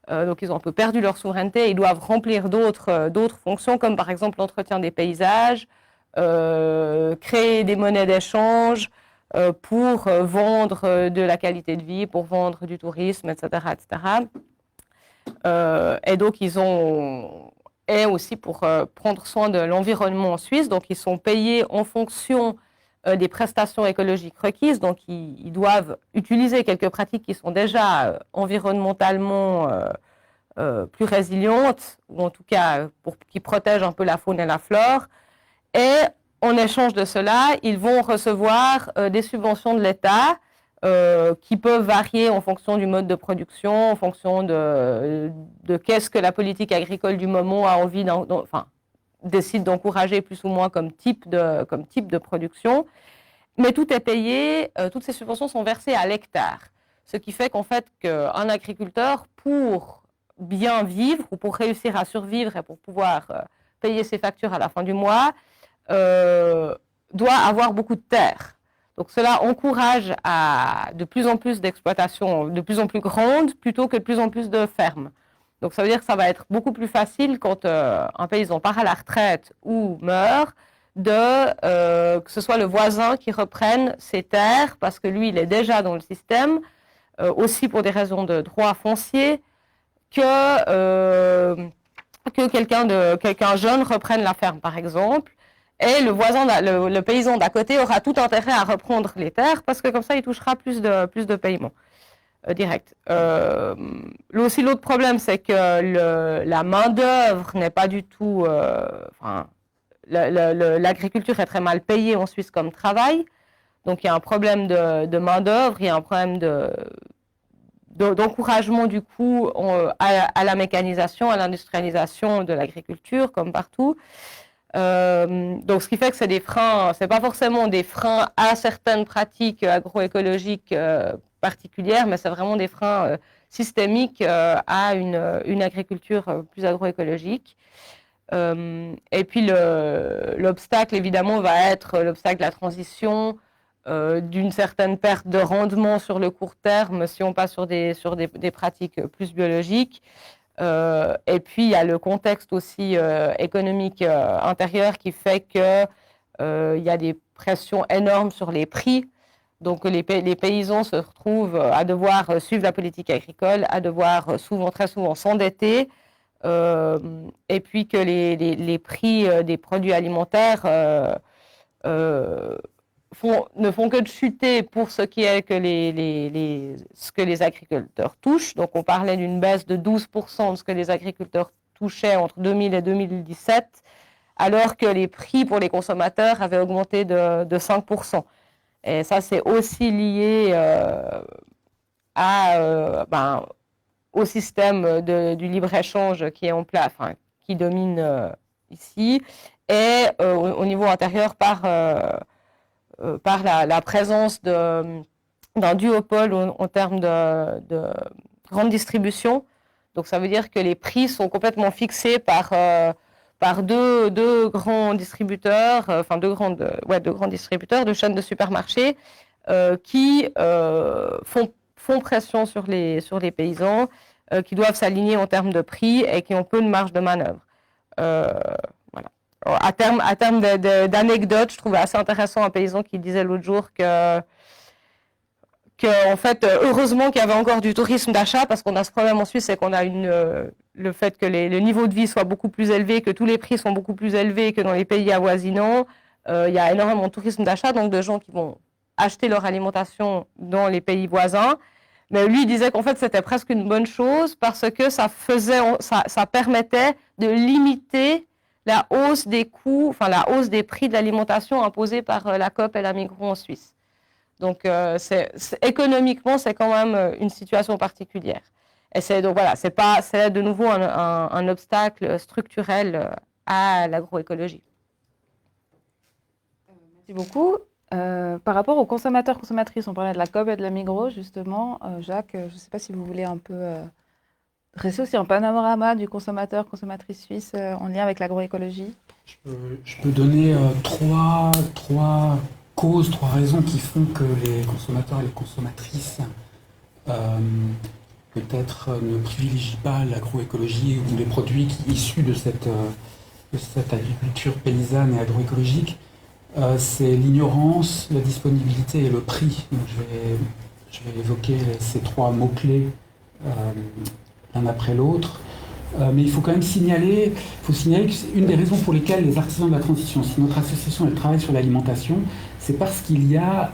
Donc ils ont un peu perdu leur souveraineté, ils doivent remplir d'autres fonctions, comme par exemple l'entretien des paysages, créer des monnaies d'échange pour vendre de la qualité de vie, pour vendre du tourisme, etc. Et donc et aussi pour prendre soin de l'environnement en Suisse, donc ils sont payés en fonction des prestations écologiques requises, donc ils doivent utiliser quelques pratiques qui sont déjà environnementalement plus résilientes, ou en tout cas qui protègent un peu la faune et la flore, et en échange de cela, ils vont recevoir des subventions de l'État qui peuvent varier en fonction du mode de production, en fonction de qu'est-ce que la politique agricole du moment a envie décide d'encourager plus ou moins comme type de production. Mais tout est payé, toutes ces subventions sont versées à l'hectare. Ce qui fait qu'en fait, qu'un agriculteur, pour bien vivre ou pour réussir à survivre et pour pouvoir payer ses factures à la fin du mois, doit avoir beaucoup de terre. Donc cela encourage à de plus en plus d'exploitations de plus en plus grandes plutôt que de plus en plus de fermes. Donc ça veut dire que ça va être beaucoup plus facile quand un paysan part à la retraite ou meurt, que ce soit le voisin qui reprenne ses terres parce que lui, il est déjà dans le système, aussi pour des raisons de droit foncier, que quelqu'un jeune reprenne la ferme, par exemple. Et le paysan d'à côté aura tout intérêt à reprendre les terres parce que comme ça, il touchera plus de paiements directs. Aussi, l'autre problème, c'est que la main-d'œuvre n'est pas du tout. L'agriculture est très mal payée en Suisse comme travail. Donc, il y a un problème de main-d'œuvre, il y a un problème d'encouragement du coup à la mécanisation, à l'industrialisation de l'agriculture, comme partout. Donc, ce qui fait que c'est des freins, c'est pas forcément des freins à certaines pratiques agroécologiques particulières, mais c'est vraiment des freins systémiques à une agriculture plus agroécologique. Et puis l'obstacle, évidemment, va être l'obstacle de la transition, d'une certaine perte de rendement sur le court terme si on passe sur des pratiques plus biologiques. Et puis, il y a le contexte aussi économique intérieur qui fait qu'il y a des pressions énormes sur les prix. Donc, les paysans se retrouvent à devoir suivre la politique agricole, à devoir très souvent s'endetter, et puis que les prix des produits alimentaires ne font que de chuter pour ce qui est ce que les agriculteurs touchent. Donc, on parlait d'une baisse de 12% de ce que les agriculteurs touchaient entre 2000 et 2017, alors que les prix pour les consommateurs avaient augmenté de 5%. Et ça, c'est aussi lié au système du libre-échange qui est en place, enfin, qui domine ici, et au niveau intérieur par la présence d'un duopole en termes de grande distribution. Donc ça veut dire que les prix sont complètement fixés par deux grands distributeurs, deux grands distributeurs de chaînes de supermarchés qui font pression sur les paysans, qui doivent s'aligner en termes de prix et qui ont peu de marge de manœuvre. Voilà. À terme d'anecdotes, je trouvais assez intéressant un paysan qui disait l'autre jour que en fait, heureusement qu'il y avait encore du tourisme d'achat, parce qu'on a ce problème en Suisse, c'est qu'on a le fait que le niveau de vie soit beaucoup plus élevé, que tous les prix sont beaucoup plus élevés que dans les pays avoisinants. Il y a énormément de tourisme d'achat, donc de gens qui vont acheter leur alimentation dans les pays voisins. Mais lui, il disait qu'en fait, c'était presque une bonne chose parce que ça permettait de limiter la hausse des coûts, enfin la hausse des prix de l'alimentation imposée par la Coop et la Migros en Suisse. Donc, économiquement, c'est quand même une situation particulière. Et c'est de nouveau un obstacle structurel à l'agroécologie. Merci beaucoup. Par rapport aux consommateurs, consommatrices, on parlait de la Coop et de la Migros, justement. Jacques, je ne sais pas si vous voulez un peu dresser aussi un panorama du consommateur, consommatrice suisse en lien avec l'agroécologie. Je peux donner trois causes, trois raisons qui font que les consommateurs et les consommatrices peut-être ne privilégient pas l'agroécologie ou les produits issus de cette agriculture paysanne et agroécologique. C'est l'ignorance, la disponibilité et le prix. Donc je vais évoquer ces trois mots-clés l'un après l'autre. Mais il faut quand même signaler que c'est une des raisons pour lesquelles les artisans de la transition, si notre association elle travaille sur l'alimentation, c'est parce qu'il y a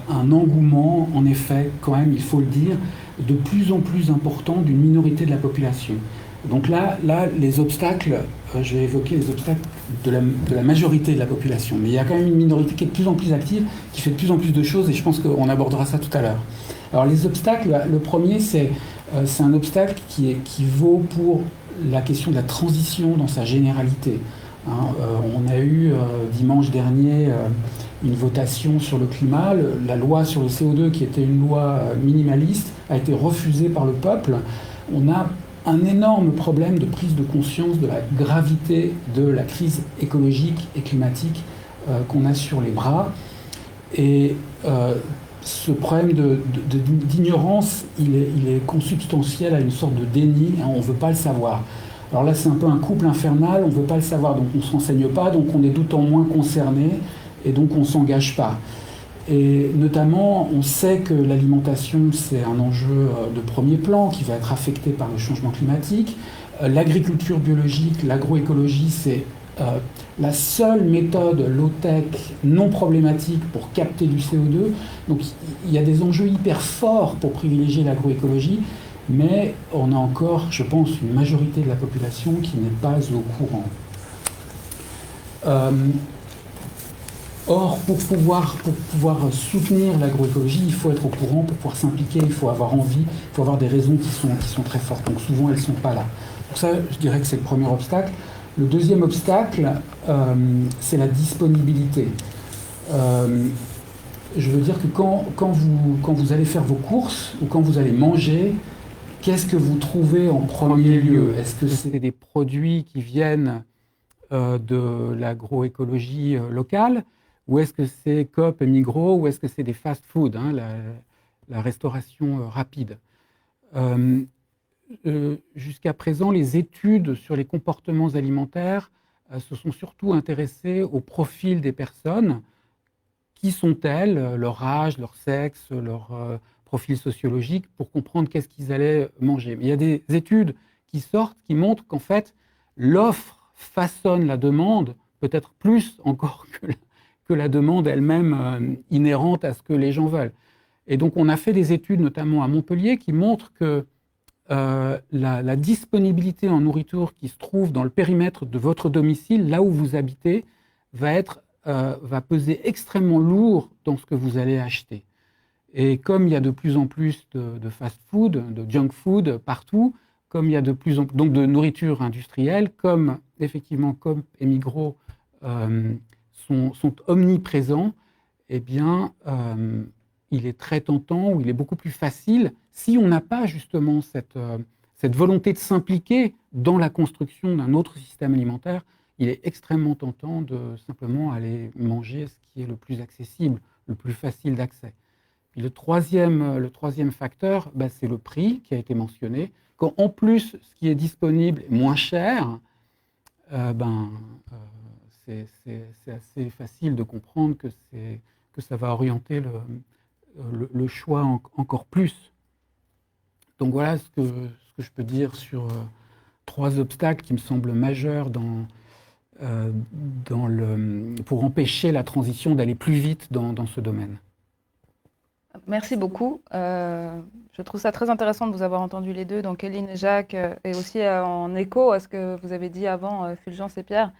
un engouement, en effet, quand même, il faut le dire, de plus en plus important d'une minorité de la population. Donc là, les obstacles, je vais évoquer les obstacles de la majorité de la population. Mais il y a quand même une minorité qui est de plus en plus active, qui fait de plus en plus de choses, et je pense qu'on abordera ça tout à l'heure. Alors les obstacles, le premier, c'est un obstacle qui vaut pour la question de la transition dans sa généralité. On a eu dimanche dernier une votation sur le climat. La loi sur le CO2, qui était une loi minimaliste, a été refusée par le peuple. On a un énorme problème de prise de conscience de la gravité de la crise écologique et climatique qu'on a sur les bras. Et ce problème d'ignorance, il est consubstantiel à une sorte de déni, on ne veut pas le savoir. Alors là, c'est un peu un couple infernal, on ne veut pas le savoir, donc on ne se renseigne pas, donc on est d'autant moins concerné, et donc on ne s'engage pas. Et notamment, on sait que l'alimentation, c'est un enjeu de premier plan qui va être affecté par le changement climatique. L'agriculture biologique, l'agroécologie, c'est la seule méthode low-tech non problématique pour capter du CO2. Donc il y a des enjeux hyper forts pour privilégier l'agroécologie, mais on a encore, je pense, une majorité de la population qui n'est pas au courant. Or, pour pouvoir soutenir l'agroécologie, il faut être au courant, pour pouvoir s'impliquer, il faut avoir envie, il faut avoir des raisons qui sont très fortes. Donc souvent, elles ne sont pas là. Pour ça, je dirais que c'est le premier obstacle. Le deuxième obstacle, c'est la disponibilité. Je veux dire que quand vous allez faire vos courses ou quand vous allez manger, qu'est-ce que vous trouvez en premier lieu? Est-ce que c'est des produits qui viennent de l'agroécologie locale, ou est-ce que c'est Coop et Migros, ou est-ce que c'est des fast-food, la restauration rapide? Jusqu'à présent, les études sur les comportements alimentaires se sont surtout intéressées au profil des personnes. Qui sont-elles, leur âge, leur sexe, leur profil sociologique, pour comprendre qu'est-ce qu'ils allaient manger. Mais il y a des études qui sortent, qui montrent qu'en fait, l'offre façonne la demande, peut-être plus encore que la demande elle-même inhérente à ce que les gens veulent. Et donc, on a fait des études, notamment à Montpellier, qui montrent que la disponibilité en nourriture qui se trouve dans le périmètre de votre domicile, là où vous habitez, va peser extrêmement lourd dans ce que vous allez acheter. Et comme il y a de plus en plus de fast-food, de junk food partout, comme il y a de plus en plus donc de nourriture industrielle, comme effectivement Coop et Migros sont omniprésents, eh bien, il est très tentant ou il est beaucoup plus facile, si on n'a pas justement cette volonté de s'impliquer dans la construction d'un autre système alimentaire, il est extrêmement tentant de simplement aller manger ce qui est le plus accessible, le plus facile d'accès. Puis le troisième facteur, c'est le prix qui a été mentionné. Quand en plus, ce qui est disponible est moins cher, c'est assez facile de comprendre que ça va orienter le choix encore plus. Donc voilà ce que je peux dire sur 3 obstacles qui me semblent majeurs pour empêcher la transition d'aller plus vite dans ce domaine. Merci beaucoup. Je trouve ça très intéressant de vous avoir entendu les deux, donc Eline et Jacques, et aussi en écho à ce que vous avez dit avant, Fulgence et Pierre,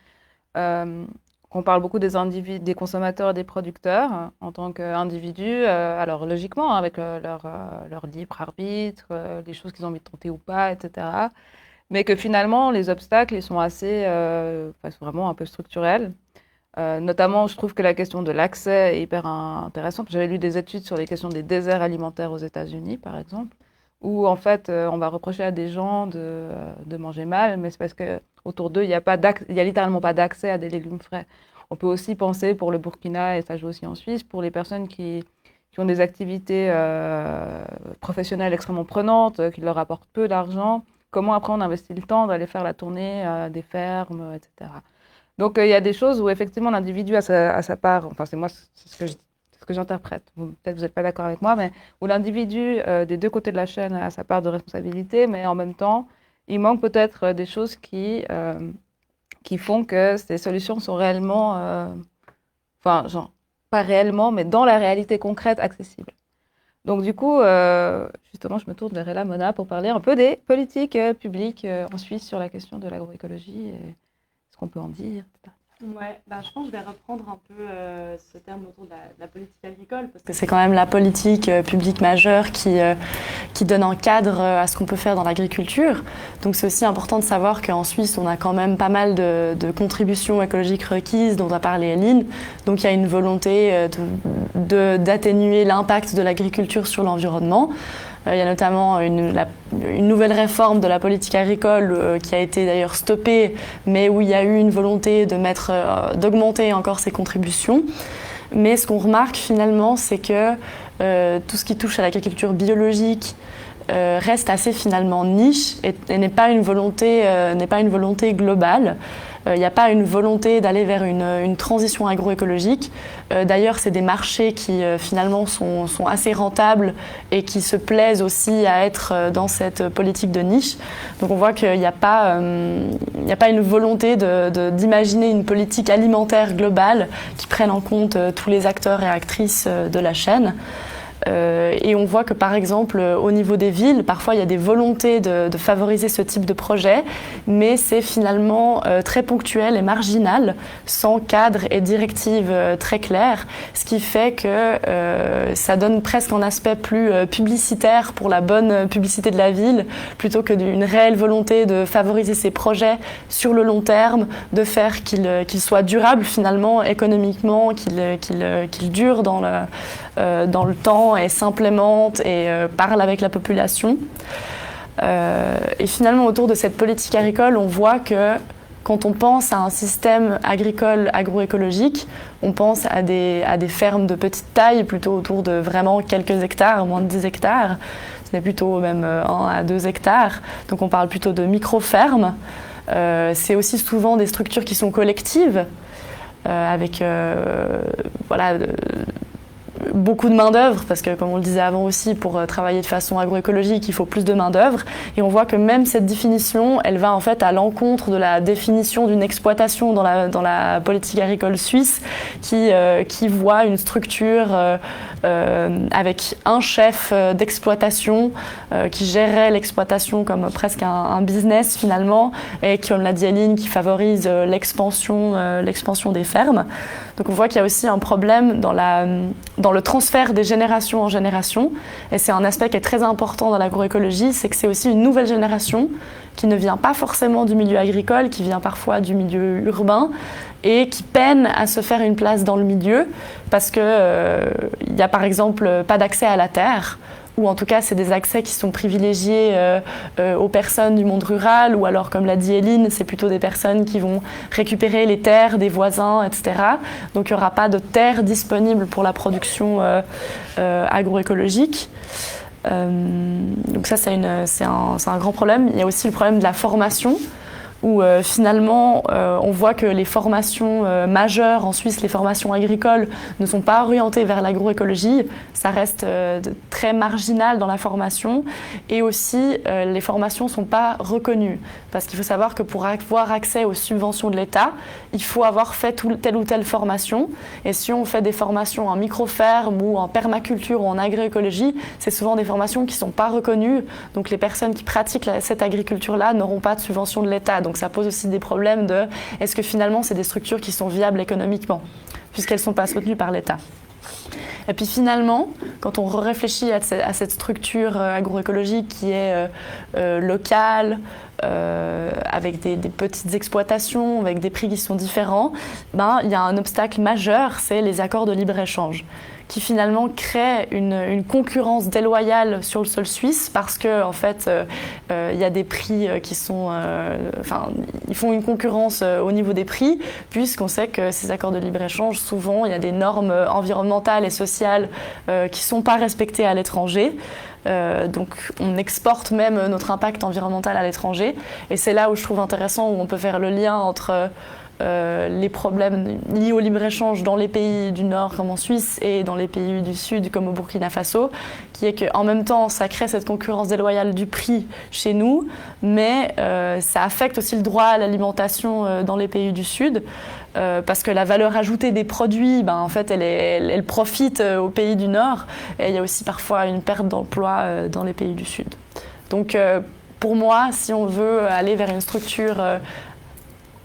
qu'on parle beaucoup des individus, des consommateurs et des producteurs en tant qu'individus, alors logiquement, avec leur libre arbitre, les choses qu'ils ont envie de tenter ou pas, etc. Mais que finalement, les obstacles, ils sont assez, sont vraiment un peu structurels. Notamment, je trouve que la question de l'accès est hyper intéressante. J'avais lu des études sur les questions des déserts alimentaires aux États-Unis, par exemple, où en fait, on va reprocher à des gens de manger mal, mais c'est parce qu'autour d'eux, il y a littéralement pas d'accès à des légumes frais. On peut aussi penser pour le Burkina, et ça joue aussi en Suisse, pour les personnes qui ont des activités professionnelles extrêmement prenantes, qui leur apportent peu d'argent. Comment après on investit le temps d'aller faire la tournée des fermes, etc. Donc, il y a des choses où, effectivement, l'individu a sa part, enfin, c'est ce que j'interprète, peut-être vous n'êtes pas d'accord avec moi, mais où l'individu, des deux côtés de la chaîne, a sa part de responsabilité, mais en même temps, il manque peut-être des choses qui font que ces solutions sont réellement, pas réellement, mais dans la réalité concrète, accessibles. Donc, du coup, justement, je me tourne vers Ella Mona pour parler un peu des politiques publiques en Suisse sur la question de l'agroécologie. Qu'on peut en dire, etc. Ouais, je pense que je vais reprendre un peu ce terme autour de la politique agricole, parce que c'est quand même la politique publique majeure qui donne un cadre à ce qu'on peut faire dans l'agriculture. Donc c'est aussi important de savoir qu'en Suisse, on a quand même pas mal de contributions écologiques requises dont a parlé Eline. Donc il y a une volonté d'atténuer l'impact de l'agriculture sur l'environnement. Il y a notamment une nouvelle réforme de la politique agricole qui a été d'ailleurs stoppée, mais où il y a eu une volonté d'augmenter encore ses contributions. Mais ce qu'on remarque finalement, c'est que tout ce qui touche à l'agriculture biologique reste assez finalement niche et n'est pas une volonté globale. Il n'y a pas une volonté d'aller vers une transition agroécologique. D'ailleurs, c'est des marchés qui finalement sont assez rentables et qui se plaisent aussi à être dans cette politique de niche. Donc on voit qu'il n'y a pas une volonté d'imaginer une politique alimentaire globale qui prenne en compte tous les acteurs et actrices de la chaîne. Et on voit que par exemple au niveau des villes, parfois il y a des volontés de favoriser ce type de projet, mais c'est finalement très ponctuel et marginal, sans cadre et directive très clairs, ce qui fait que ça donne presque un aspect plus publicitaire pour la bonne publicité de la ville, plutôt que d'une réelle volonté de favoriser ces projets sur le long terme, de faire qu'ils soient durables finalement économiquement, qu'ils durent dans le temps et s'implémente et parle avec la population. Et finalement, autour de cette politique agricole, on voit que quand on pense à un système agricole agroécologique, on pense à des fermes de petite taille, plutôt autour de vraiment quelques hectares, moins de 10 hectares. Ce n'est plutôt même 1 à 2 hectares. Donc on parle plutôt de micro-fermes. C'est aussi souvent des structures qui sont collectives, avec beaucoup de main-d'œuvre, parce que, comme on le disait avant aussi, pour travailler de façon agroécologique, il faut plus de main-d'œuvre. Et on voit que même cette définition, elle va en fait à l'encontre de la définition d'une exploitation dans la politique agricole suisse, qui voit une structure avec un chef d'exploitation qui gérait l'exploitation comme presque un business finalement, et comme l'a dit Aline, qui favorise l'expansion des fermes. Donc on voit qu'il y a aussi un problème dans le transfert des générations en génération, et c'est un aspect qui est très important dans l'agroécologie, c'est que c'est aussi une nouvelle génération qui ne vient pas forcément du milieu agricole, qui vient parfois du milieu urbain, et qui peine à se faire une place dans le milieu, parce qu'il y a par exemple pas d'accès à la terre, ou en tout cas c'est des accès qui sont privilégiés aux personnes du monde rural, ou alors comme l'a dit Eline, c'est plutôt des personnes qui vont récupérer les terres des voisins, etc. Donc il n'y aura pas de terre disponible pour la production agroécologique. Donc ça c'est un grand problème. Il y a aussi le problème de la formation, où finalement on voit que les formations majeures en Suisse, les formations agricoles, ne sont pas orientées vers l'agroécologie. Ça reste très marginal dans la formation, et aussi les formations ne sont pas reconnues, parce qu'il faut savoir que pour avoir accès aux subventions de l'État, il faut avoir fait telle ou telle formation, et si on fait des formations en micro-ferme ou en permaculture ou en agroécologie, c'est souvent des formations qui ne sont pas reconnues, donc les personnes qui pratiquent cette agriculture-là n'auront pas de subvention de l'État. Donc ça pose aussi des problèmes de est-ce que finalement c'est des structures qui sont viables économiquement, puisqu'elles ne sont pas soutenues par l'État. Et puis finalement, quand on réfléchit à cette structure agroécologique qui est locale, avec des petites exploitations, avec des prix qui sont différents, il y a un obstacle majeur, c'est les accords de libre-échange, qui finalement créent une concurrence déloyale sur le sol suisse, parce que en fait, il y a des prix qui sont, ils font une concurrence au niveau des prix, puisqu'on sait que ces accords de libre-échange, souvent, il y a des normes environnementales et sociales qui sont pas respectées à l'étranger. Donc on exporte même notre impact environnemental à l'étranger, et c'est là où je trouve intéressant, où on peut faire le lien entre les problèmes liés au libre-échange dans les pays du Nord comme en Suisse et dans les pays du Sud comme au Burkina Faso, qui est qu'en même temps ça crée cette concurrence déloyale du prix chez nous, mais ça affecte aussi le droit à l'alimentation dans les pays du Sud, parce que la valeur ajoutée des produits, en fait elle profite aux pays du Nord, et il y a aussi parfois une perte d'emploi dans les pays du Sud. Donc pour moi, si on veut aller vers une structure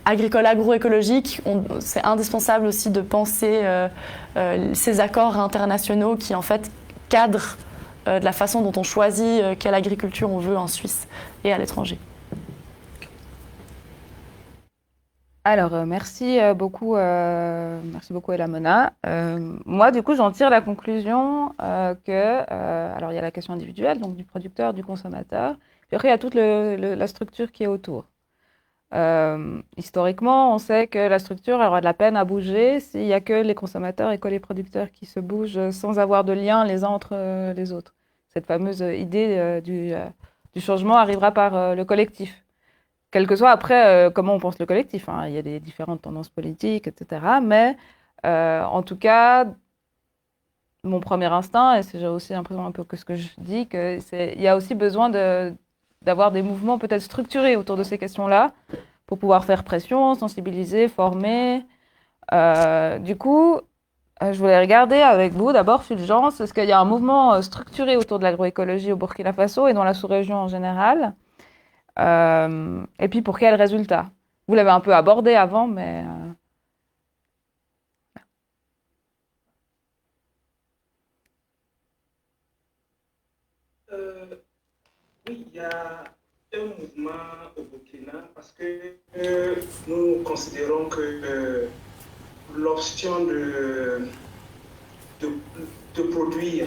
agricole agroécologique, c'est indispensable aussi de penser ces accords internationaux qui en fait cadrent de la façon dont on choisit quelle agriculture on veut en Suisse et à l'étranger. Alors, merci beaucoup Elamona. Moi, du coup, j'en tire la conclusion alors il y a la question individuelle, donc du producteur, du consommateur, puis après il y a toute la structure qui est autour. Historiquement, on sait que la structure aura de la peine à bouger s'il n'y a que les consommateurs et que les producteurs qui se bougent sans avoir de lien les uns entre les autres. Cette fameuse idée du changement arrivera par le collectif. Quel que soit après comment on pense le collectif, il y a des différentes tendances politiques, etc. Mais en tout cas, mon premier instinct, et c'est aussi l'impression un peu que ce que je dis, il y a aussi besoin d'avoir des mouvements peut-être structurés autour de ces questions-là pour pouvoir faire pression, sensibiliser, former. Du coup, je voulais regarder avec vous d'abord, Fulgence, est-ce qu'il y a un mouvement structuré autour de l'agroécologie au Burkina Faso et dans la sous-région en général, et puis pour quels résultats? Vous l'avez un peu abordé avant, mais... Oui, il y a un mouvement au Burkina parce que nous considérons que l'option de produire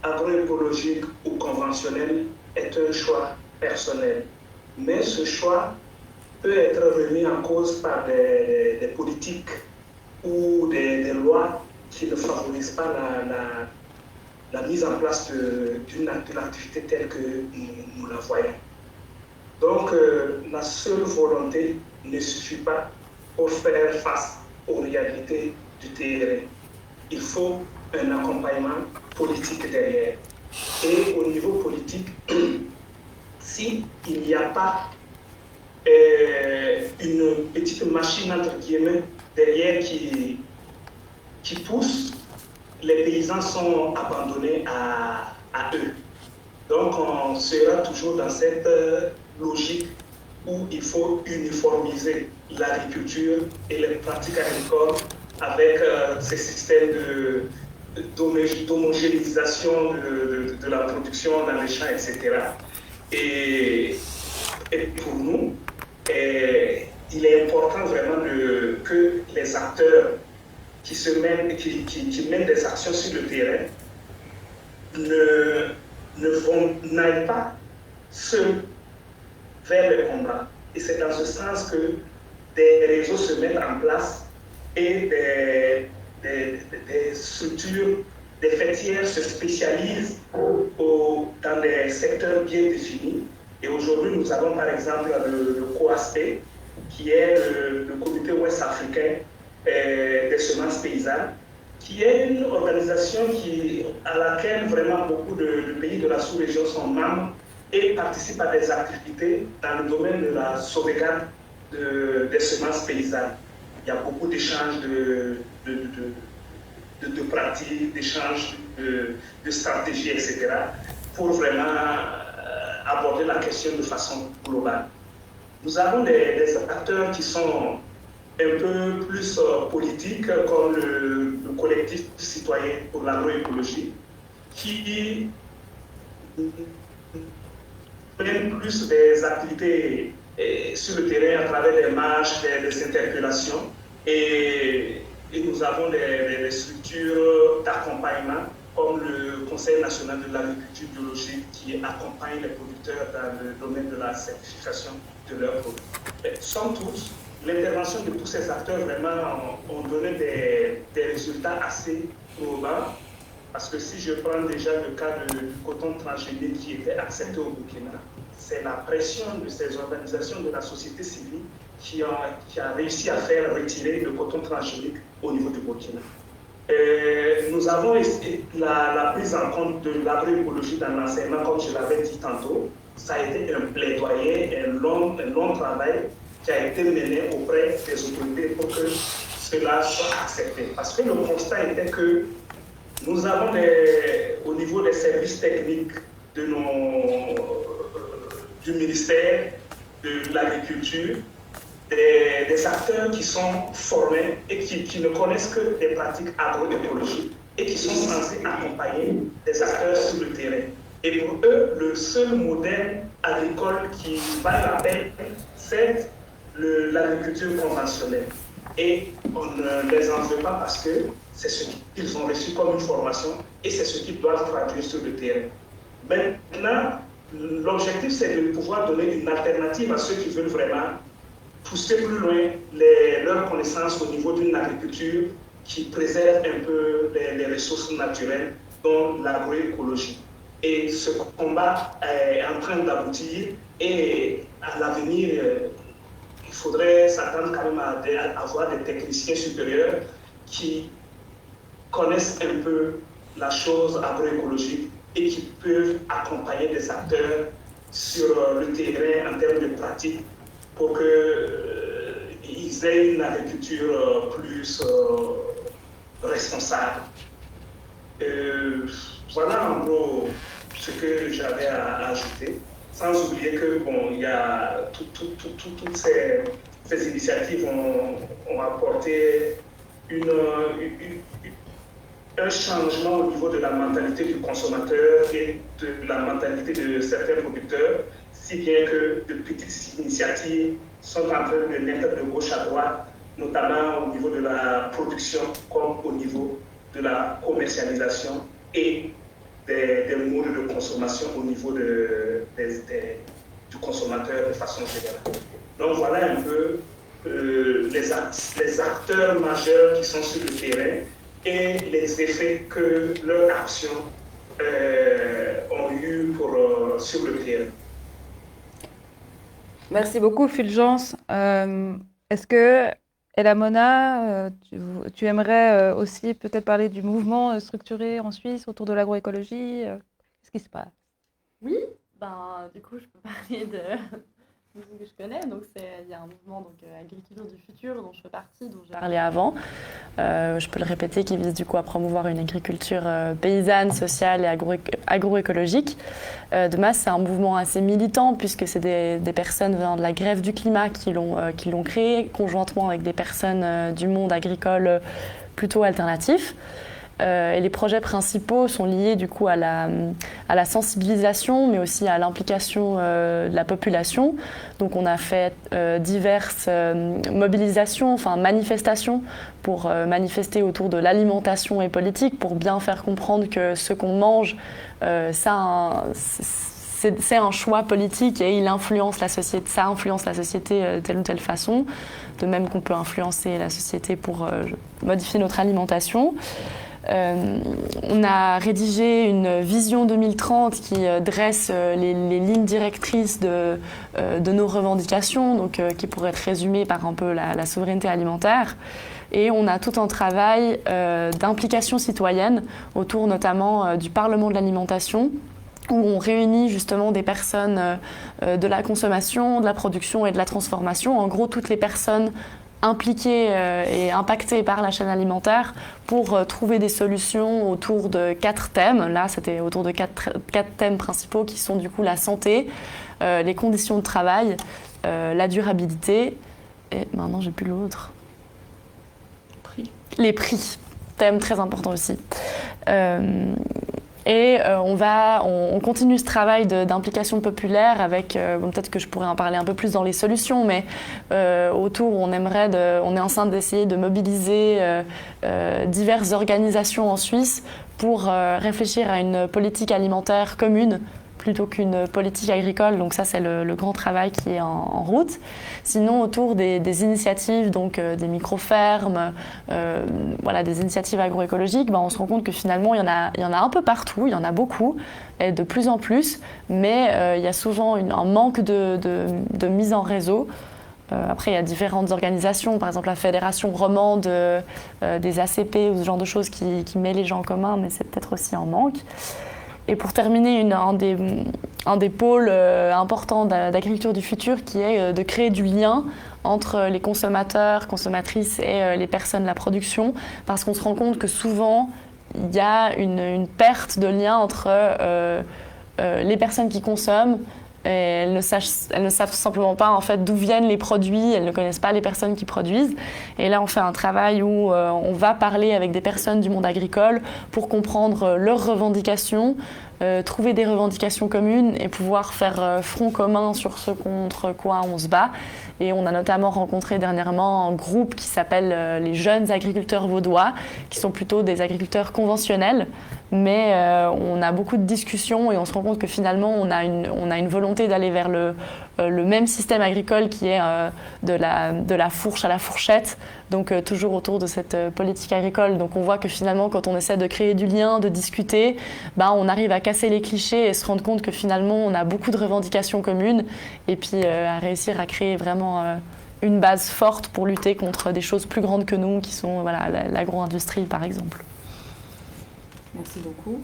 agroécologique ou conventionnel est un choix personnel. Mais ce choix peut être remis en cause par des politiques ou des lois qui ne favorisent pas la mise en place d'une activité telle que nous la voyons. Donc, la seule volonté ne suffit pas pour faire face aux réalités du terrain. Il faut un accompagnement politique derrière. Et au niveau politique, s'il n'y a pas une petite machine, entre guillemets, derrière qui pousse les paysans sont abandonnés à eux. Donc on sera toujours dans cette logique où il faut uniformiser l'agriculture et les pratiques agricoles avec ces systèmes d'homogénéisation de la production dans les champs, etc. Et pour nous, il est important vraiment que les acteurs qui mènent des actions sur le terrain n'aillent pas seuls vers le combat. Et c'est dans ce sens que des réseaux se mettent en place et des structures, des fêtières se spécialisent dans des secteurs bien définis. Et aujourd'hui, nous avons par exemple le COASP, qui est le Comité ouest africain des semences paysannes, qui est une organisation à laquelle vraiment beaucoup de pays de la sous-région sont membres et participent à des activités dans le domaine de la sauvegarde des semences paysannes. Il y a beaucoup d'échanges de pratiques, d'échanges de stratégies, etc., pour vraiment aborder la question de façon globale. Nous avons des acteurs qui sont un peu plus politiques, comme le collectif citoyen pour l'agroécologie, qui mène plus des activités sur le terrain à travers des marches, des interpellations. Et nous avons des structures d'accompagnement, comme le Conseil national de l'agriculture biologique, qui accompagne les producteurs dans le domaine de la certification de leurs produits. Somme toute, l'intervention de tous ces acteurs vraiment ont donné des résultats assez probants. Parce que si je prends déjà le cas du coton transgénique qui était accepté au Burkina, c'est la pression de ces organisations de la société civile qui a réussi à faire retirer le coton transgénique au niveau du Burkina. Nous avons la prise en compte de l'agroécologie dans l'enseignement, comme je l'avais dit tantôt. Ça a été un plaidoyer, un long travail qui a été mené auprès des autorités pour que cela soit accepté. Parce que le constat était que nous avons au niveau des services techniques du ministère de l'Agriculture des acteurs qui sont formés et qui ne connaissent que des pratiques agroécologiques et qui sont censés accompagner des acteurs sur le terrain. Et pour eux, le seul modèle agricole qui va la peine, c'est l'agriculture conventionnelle. Et on ne les en veut pas parce que c'est ce qu'ils ont reçu comme une formation et c'est ce qu'ils doivent traduire sur le terrain. Maintenant, l'objectif, c'est de pouvoir donner une alternative à ceux qui veulent vraiment pousser plus loin leurs connaissances au niveau d'une agriculture qui préserve un peu les ressources naturelles, dont l'agroécologie. Et ce combat est en train d'aboutir et à l'avenir, il faudrait s'attendre quand même à avoir des techniciens supérieurs qui connaissent un peu la chose agroécologique et qui peuvent accompagner des acteurs sur le terrain en termes de pratiques pour qu'ils aient une agriculture plus responsable. Voilà en gros ce que j'avais à ajouter, sans oublier que il y a toutes ces initiatives ont apporté un changement au niveau de la mentalité du consommateur et de la mentalité de certains producteurs, si bien que de petites initiatives sont en train de naître de gauche à droite, notamment au niveau de la production comme au niveau de la commercialisation et des modes de consommation au niveau du consommateur de façon générale. Donc voilà un peu les acteurs majeurs qui sont sur le terrain et les effets que leurs actions ont eu sur le terrain. Merci beaucoup, Fulgence. Est-ce que, Elamona, tu aimerais aussi peut-être parler du mouvement structuré en Suisse autour de l'agroécologie? Qu'est-ce qui se passe? Oui, du coup, je peux parler de ce que je connais. Donc, il y a un mouvement Agriculture du futur dont je fais partie, dont j'ai parlé avant, je peux le répéter, qui vise du coup à promouvoir une agriculture paysanne, sociale et agroécologique. De masse, c'est un mouvement assez militant puisque c'est des personnes venant de la grève du climat qui l'ont créé, conjointement avec des personnes du monde agricole plutôt alternatif. Et les projets principaux sont liés du coup à la sensibilisation, mais aussi à l'implication de la population. Donc on a fait diverses mobilisations, enfin manifestations, pour manifester autour de l'alimentation et politique, pour bien faire comprendre que ce qu'on mange, c'est un choix politique et il influence la société, ça influence la société de telle ou telle façon, de même qu'on peut influencer la société pour modifier notre alimentation. On a rédigé une vision 2030 qui dresse les lignes directrices de nos revendications, donc, qui pourrait être résumée par un peu la souveraineté alimentaire. Et on a tout un travail d'implication citoyenne autour notamment du Parlement de l'alimentation, où on réunit justement des personnes de la consommation, de la production et de la transformation. En gros, toutes les personnes impliquées et impactées par la chaîne alimentaire pour trouver des solutions autour de 4 thèmes. Là, c'était autour de 4 thèmes principaux qui sont du coup la santé, les conditions de travail, la durabilité et maintenant j'ai plus l'autre. Les prix, thème très important aussi. On continue ce travail d'implication populaire avec, peut-être que je pourrais en parler un peu plus dans les solutions, mais autour, on est en train d'essayer de mobiliser diverses organisations en Suisse pour réfléchir à une politique alimentaire commune plutôt qu'une politique agricole. Donc ça, c'est le grand travail qui est en route. Sinon, autour des initiatives, donc des micro-fermes, des initiatives agroécologiques, on se rend compte que finalement, il y en a un peu partout, il y en a beaucoup, et de plus en plus, mais il y a souvent un manque de mise en réseau. Après, il y a différentes organisations, par exemple la Fédération romande des ACP ou ce genre de choses qui met les gens en commun, mais c'est peut-être aussi un manque. Et pour terminer, un des pôles importants d'agriculture du futur qui est de créer du lien entre les consommateurs, consommatrices et les personnes de la production, parce qu'on se rend compte que souvent, il y a une perte de lien entre les personnes qui consomment. Et elles ne savent simplement pas en fait d'où viennent les produits, elles ne connaissent pas les personnes qui produisent. Et là, on fait un travail où on va parler avec des personnes du monde agricole pour comprendre leurs revendications, trouver des revendications communes et pouvoir faire front commun sur ce contre quoi on se bat. Et on a notamment rencontré dernièrement un groupe qui s'appelle les Jeunes Agriculteurs Vaudois, qui sont plutôt des agriculteurs conventionnels, mais on a beaucoup de discussions et on se rend compte que finalement on a une volonté d'aller vers le même système agricole qui est de la fourche à la fourchette, donc toujours autour de cette politique agricole. Donc on voit que finalement quand on essaie de créer du lien, de discuter, on arrive à casser les clichés et se rendre compte que finalement on a beaucoup de revendications communes et puis à réussir à créer vraiment une base forte pour lutter contre des choses plus grandes que nous qui sont l'agro-industrie par exemple. Merci beaucoup.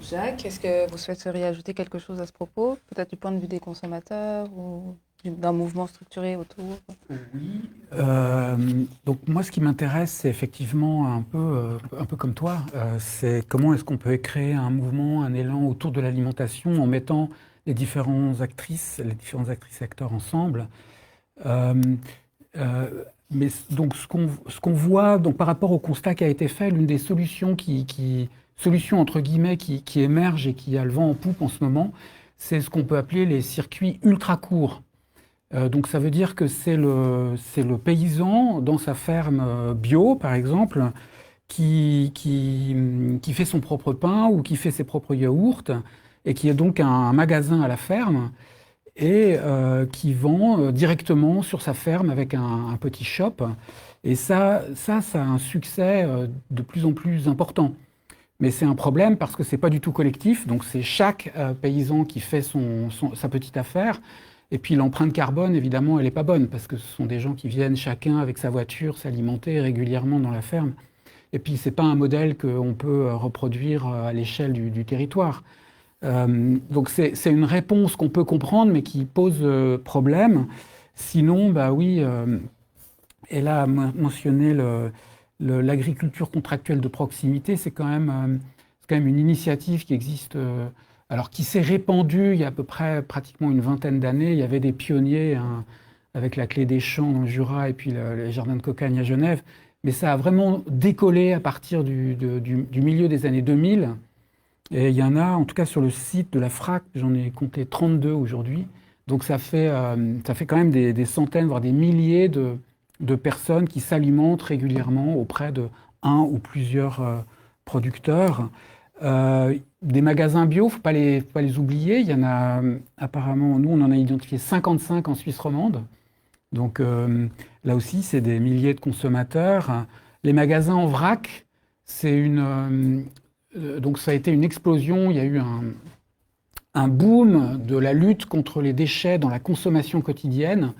Jacques, est-ce que vous souhaiteriez ajouter quelque chose à ce propos, peut-être du point de vue des consommateurs ou d'un mouvement structuré autour? Oui. Donc moi, ce qui m'intéresse, c'est effectivement un peu comme toi, c'est comment est-ce qu'on peut créer un mouvement, un élan autour de l'alimentation en mettant les différentes actrices acteurs ensemble. Mais donc ce qu'on voit donc par rapport au constat qui a été fait, l'une des solutions solutions entre guillemets qui émerge et qui a le vent en poupe en ce moment, c'est ce qu'on peut appeler les circuits ultra courts. Donc ça veut dire que c'est le paysan dans sa ferme bio par exemple qui fait son propre pain ou qui fait ses propres yaourts et qui est donc un magasin à la ferme et qui vend directement sur sa ferme avec un petit shop. Et ça a un succès de plus en plus important. Mais c'est un problème parce que c'est pas du tout collectif, donc c'est chaque paysan qui fait sa petite affaire. Et puis l'empreinte carbone, évidemment, elle n'est pas bonne parce que ce sont des gens qui viennent chacun avec sa voiture s'alimenter régulièrement dans la ferme. Et puis c'est pas un modèle qu'on peut reproduire à l'échelle du territoire. Donc c'est une réponse qu'on peut comprendre mais qui pose problème. Sinon, bah oui, elle a mentionné l'agriculture contractuelle de proximité, c'est quand même une initiative qui existe, alors qui s'est répandue il y a à peu près pratiquement une vingtaine d'années. Il y avait des pionniers avec la Clé des Champs dans le Jura et puis les Jardins de Cocagne à Genève. Mais ça a vraiment décollé à partir du milieu des années 2000. Et il y en a, en tout cas sur le site de la FRAC, j'en ai compté 32 aujourd'hui. Donc ça fait quand même des centaines, voire des milliers de personnes qui s'alimentent régulièrement auprès de un ou plusieurs producteurs. Des magasins bio, il ne faut pas les oublier. Il y en a apparemment, nous on en a identifié 55 en Suisse romande. Donc là aussi, c'est des milliers de consommateurs. Les magasins en vrac, donc ça a été une explosion. Il y a eu un boom de la lutte contre les déchets dans la consommation quotidienne,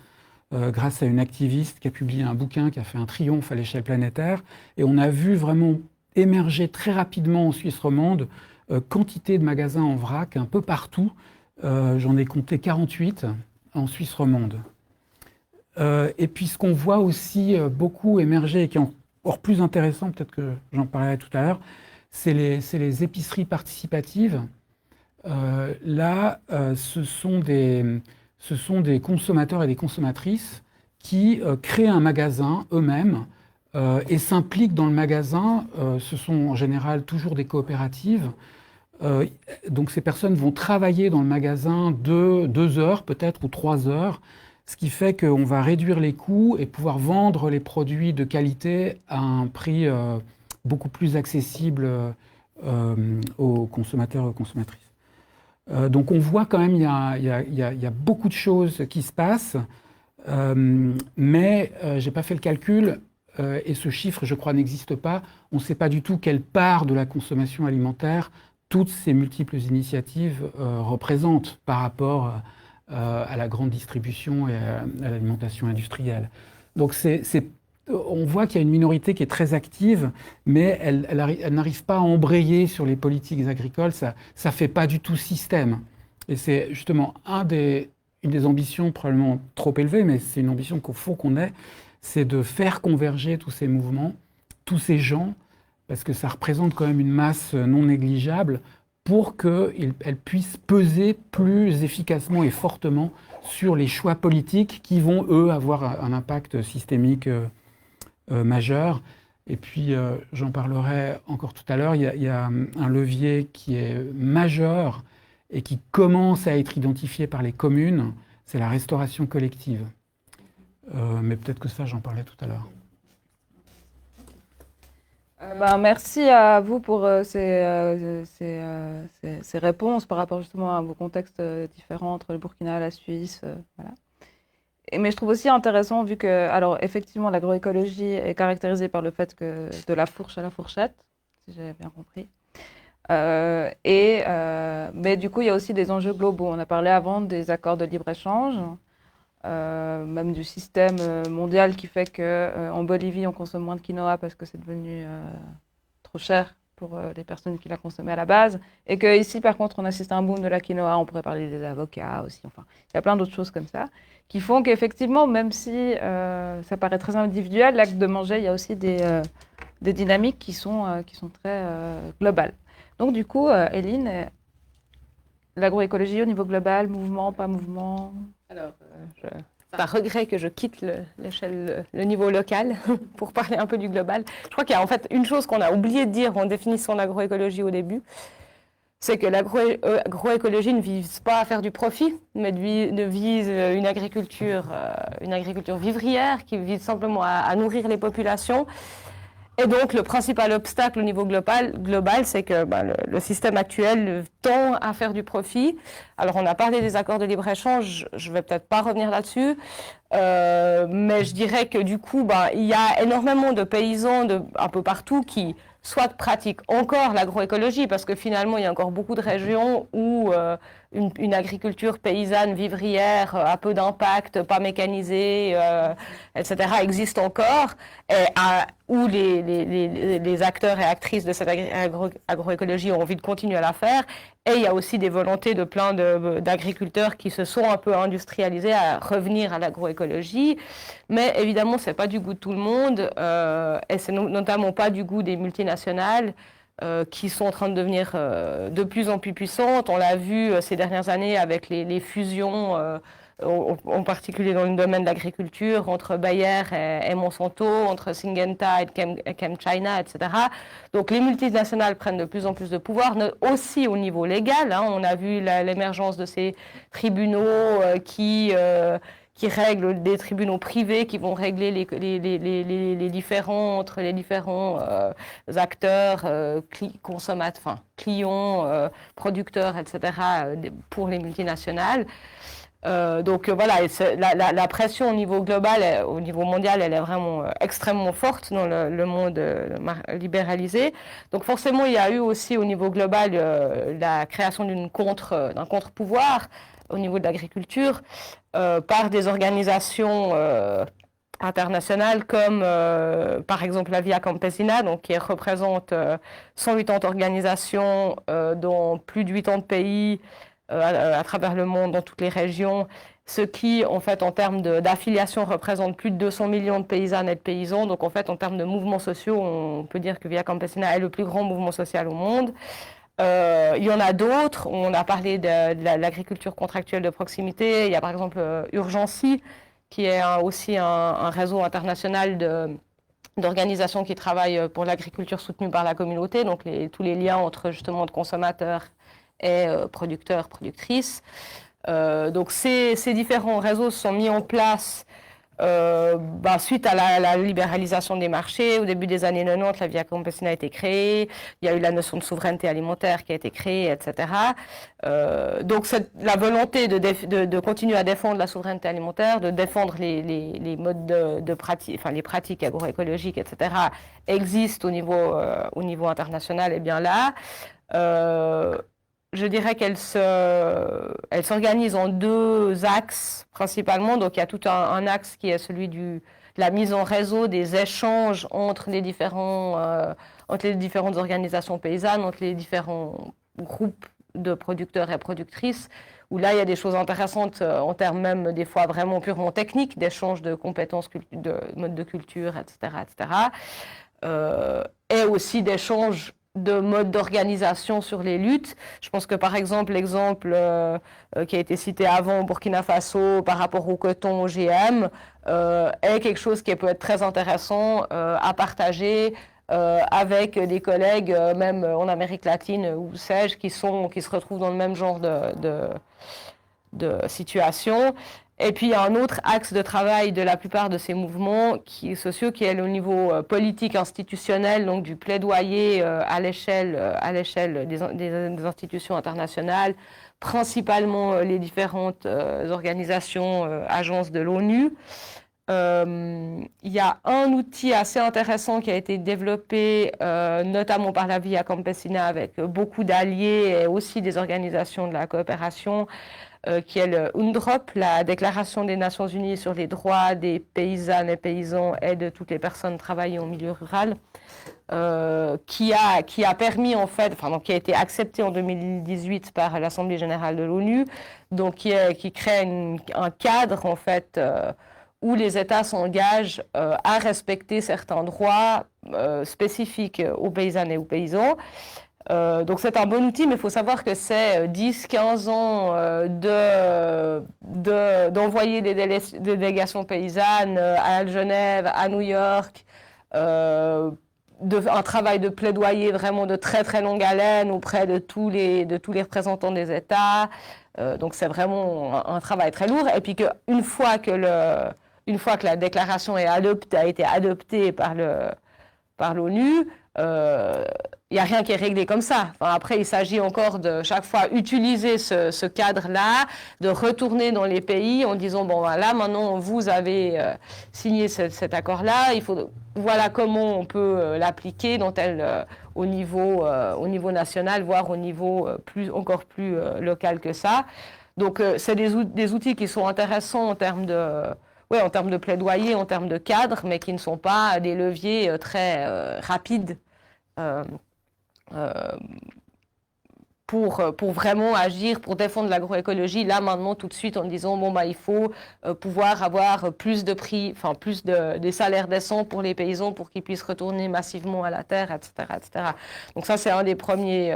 grâce à une activiste qui a publié un bouquin qui a fait un triomphe à l'échelle planétaire. Et on a vu vraiment émerger très rapidement en Suisse romande quantité de magasins en vrac un peu partout. J'en ai compté 48 en Suisse romande. Et puis ce qu'on voit aussi beaucoup émerger et qui est encore plus intéressant, peut-être que j'en parlerai tout à l'heure, c'est les épiceries participatives. Là, ce sont des consommateurs et des consommatrices qui créent un magasin eux-mêmes et s'impliquent dans le magasin. Ce sont en général toujours des coopératives. Donc ces personnes vont travailler dans le magasin 2 heures peut-être ou 3 heures, ce qui fait qu'on va réduire les coûts et pouvoir vendre les produits de qualité à un prix beaucoup plus accessible aux consommateurs et aux consommatrices. Donc on voit quand même il y a beaucoup de choses qui se passent, mais je n'ai pas fait le calcul, et ce chiffre, je crois, n'existe pas. On ne sait pas du tout quelle part de la consommation alimentaire toutes ces multiples initiatives représentent par rapport à la grande distribution et à l'alimentation industrielle. Donc on voit qu'il y a une minorité qui est très active, mais elle n'arrive pas à embrayer sur les politiques agricoles. Ça ne fait pas du tout système. Et c'est justement une des ambitions probablement trop élevées, mais c'est une ambition qu'il faut qu'on ait, c'est de faire converger tous ces mouvements, tous ces gens, parce que ça représente quand même une masse non négligeable, pour qu'elles puissent peser plus efficacement et fortement sur les choix politiques qui vont, eux, avoir un impact systémique majeur. Et puis, j'en parlerai encore tout à l'heure, il y a un levier qui est majeur et qui commence à être identifié par les communes, c'est la restauration collective. Mais peut-être que ça, j'en parlais tout à l'heure. Merci à vous pour ces réponses par rapport justement à vos contextes différents entre le Burkina et la Suisse. Voilà. Mais je trouve aussi intéressant, vu que, alors effectivement, l'agroécologie est caractérisée par le fait que de la fourche à la fourchette, si j'ai bien compris. Mais du coup, il y a aussi des enjeux globaux. On a parlé avant des accords de libre-échange, même du système mondial qui fait qu'en Bolivie, on consomme moins de quinoa parce que c'est devenu trop cher pour les personnes qui la consommaient à la base. Et qu'ici, par contre, on assiste à un boom de la quinoa. On pourrait parler des avocats aussi. Enfin, il y a plein d'autres choses comme ça qui font qu'effectivement, même si ça paraît très individuel, l'acte de manger, il y a aussi des dynamiques qui sont très globales. Donc du coup, Eline, l'agroécologie au niveau global, mouvement, pas mouvement? Alors, par regret que je quitte le niveau local pour parler un peu du global. Je crois qu'il y a en fait une chose qu'on a oublié de dire en définissant l'agroécologie au début, c'est que l'agroécologie ne vise pas à faire du profit, mais vise une agriculture vivrière qui vise simplement à nourrir les populations. Et donc, le principal obstacle au niveau global, c'est que le système actuel tend à faire du profit. Alors, on a parlé des accords de libre-échange, je ne vais peut-être pas revenir là-dessus, mais je dirais que du coup, il y a énormément de paysans un peu partout qui soit pratiquent encore l'agroécologie, parce que finalement, il y a encore beaucoup de régions où une agriculture paysanne, vivrière, à peu d'impact, pas mécanisée, etc., existe encore, où les acteurs et actrices de cette agroécologie ont envie de continuer à la faire. Et il y a aussi des volontés de plein d'agriculteurs qui se sont un peu industrialisés à revenir à l'agroécologie. Mais évidemment, c'est pas du goût de tout le monde, et c'est notamment pas du goût des multinationales, qui sont en train de devenir de plus en plus puissantes. On l'a vu ces dernières années avec les fusions, en particulier dans le domaine de l'agriculture, entre Bayer et Monsanto, entre Syngenta et ChemChina, etc. Donc les multinationales prennent de plus en plus de pouvoir, aussi au niveau légal. On a vu l'émergence de ces tribunaux qui règlent, des tribunaux privés qui vont régler les différends entre les différents acteurs, clients, producteurs, etc., pour les multinationales. Donc voilà, la pression au niveau global, au niveau mondial, elle est vraiment extrêmement forte dans le monde libéralisé. Donc forcément, il y a eu aussi au niveau global la création d'un contre-pouvoir au niveau de l'agriculture par des organisations internationales comme par exemple la Via Campesina, donc qui représente 180 organisations dans plus de 80 pays à travers le monde, dans toutes les régions, ce qui, en fait, en termes d'affiliation, représente plus de 200 millions de paysannes et de paysans. Donc, en fait, en termes de mouvements sociaux, on peut dire que Via Campesina est le plus grand mouvement social au monde. Il y en a d'autres. On a parlé de l'agriculture contractuelle de proximité. Il y a, par exemple, Urgency, qui est aussi un réseau international d'organisations qui travaillent pour l'agriculture soutenue par la communauté. Donc, tous les liens entre, justement, de consommateurs et producteurs, productrices. Donc ces différents réseaux se sont mis en place suite à la libéralisation des marchés. Au début des années 90, la Via Campesina a été créée. Il y a eu la notion de souveraineté alimentaire qui a été créée, etc. Donc la volonté de continuer à défendre la souveraineté alimentaire, de défendre les modes de pratique, enfin les pratiques agroécologiques, etc., existe au niveau international et bien là. Je dirais qu'elle s'organise en deux axes principalement. Donc il y a tout un axe qui est celui de la mise en réseau des échanges entre les différentes organisations paysannes, entre les différents groupes de producteurs et productrices, où là il y a des choses intéressantes en termes même des fois vraiment purement techniques, d'échanges de compétences, de modes de culture, etc., et aussi d'échanges de mode d'organisation sur les luttes. Je pense que par exemple l'exemple qui a été cité avant au Burkina Faso par rapport au coton OGM est quelque chose qui peut être très intéressant à partager avec des collègues même en Amérique latine ou sais-je qui se retrouvent dans le même genre de situation. Et puis il y a un autre axe de travail de la plupart de ces mouvements sociaux qui est le niveau politique institutionnel, donc du plaidoyer à l'échelle des institutions internationales, principalement les différentes organisations, agences de l'ONU. Il y a un outil assez intéressant qui a été développé notamment par la Via Campesina avec beaucoup d'alliés et aussi des organisations de la coopération, qui est le UNDROP, la Déclaration des Nations Unies sur les droits des paysannes et paysans et de toutes les personnes travaillant au milieu rural, qui a permis en fait, qui a été accepté en 2018 par l'Assemblée générale de l'ONU, donc qui crée un cadre en fait où les États s'engagent à respecter certains droits spécifiques aux paysannes et aux paysans. Donc c'est un bon outil, mais il faut savoir que c'est 10-15 ans d'envoyer des délégations paysannes à Genève, à New York, un travail de plaidoyer vraiment de très très longue haleine auprès de tous les représentants des États. Donc c'est vraiment un travail très lourd. Et puis qu'une fois que la déclaration a été adoptée par l'ONU, il n'y a rien qui est réglé comme ça. Enfin, après, il s'agit encore de chaque fois utiliser ce cadre-là, de retourner dans les pays en disant, bon, voilà, maintenant, vous avez signé cet accord-là, voilà comment on peut l'appliquer au niveau national, voire au niveau encore plus local que ça. Donc, c'est des outils qui sont intéressants en termes de plaidoyer, en termes de cadre, mais qui ne sont pas des leviers très rapides pour vraiment agir, pour défendre l'agroécologie, là maintenant tout de suite en disant bon bah il faut pouvoir avoir plus de prix, enfin plus des salaires décents pour les paysans pour qu'ils puissent retourner massivement à la terre, etc., etc. Donc ça c'est un des premiers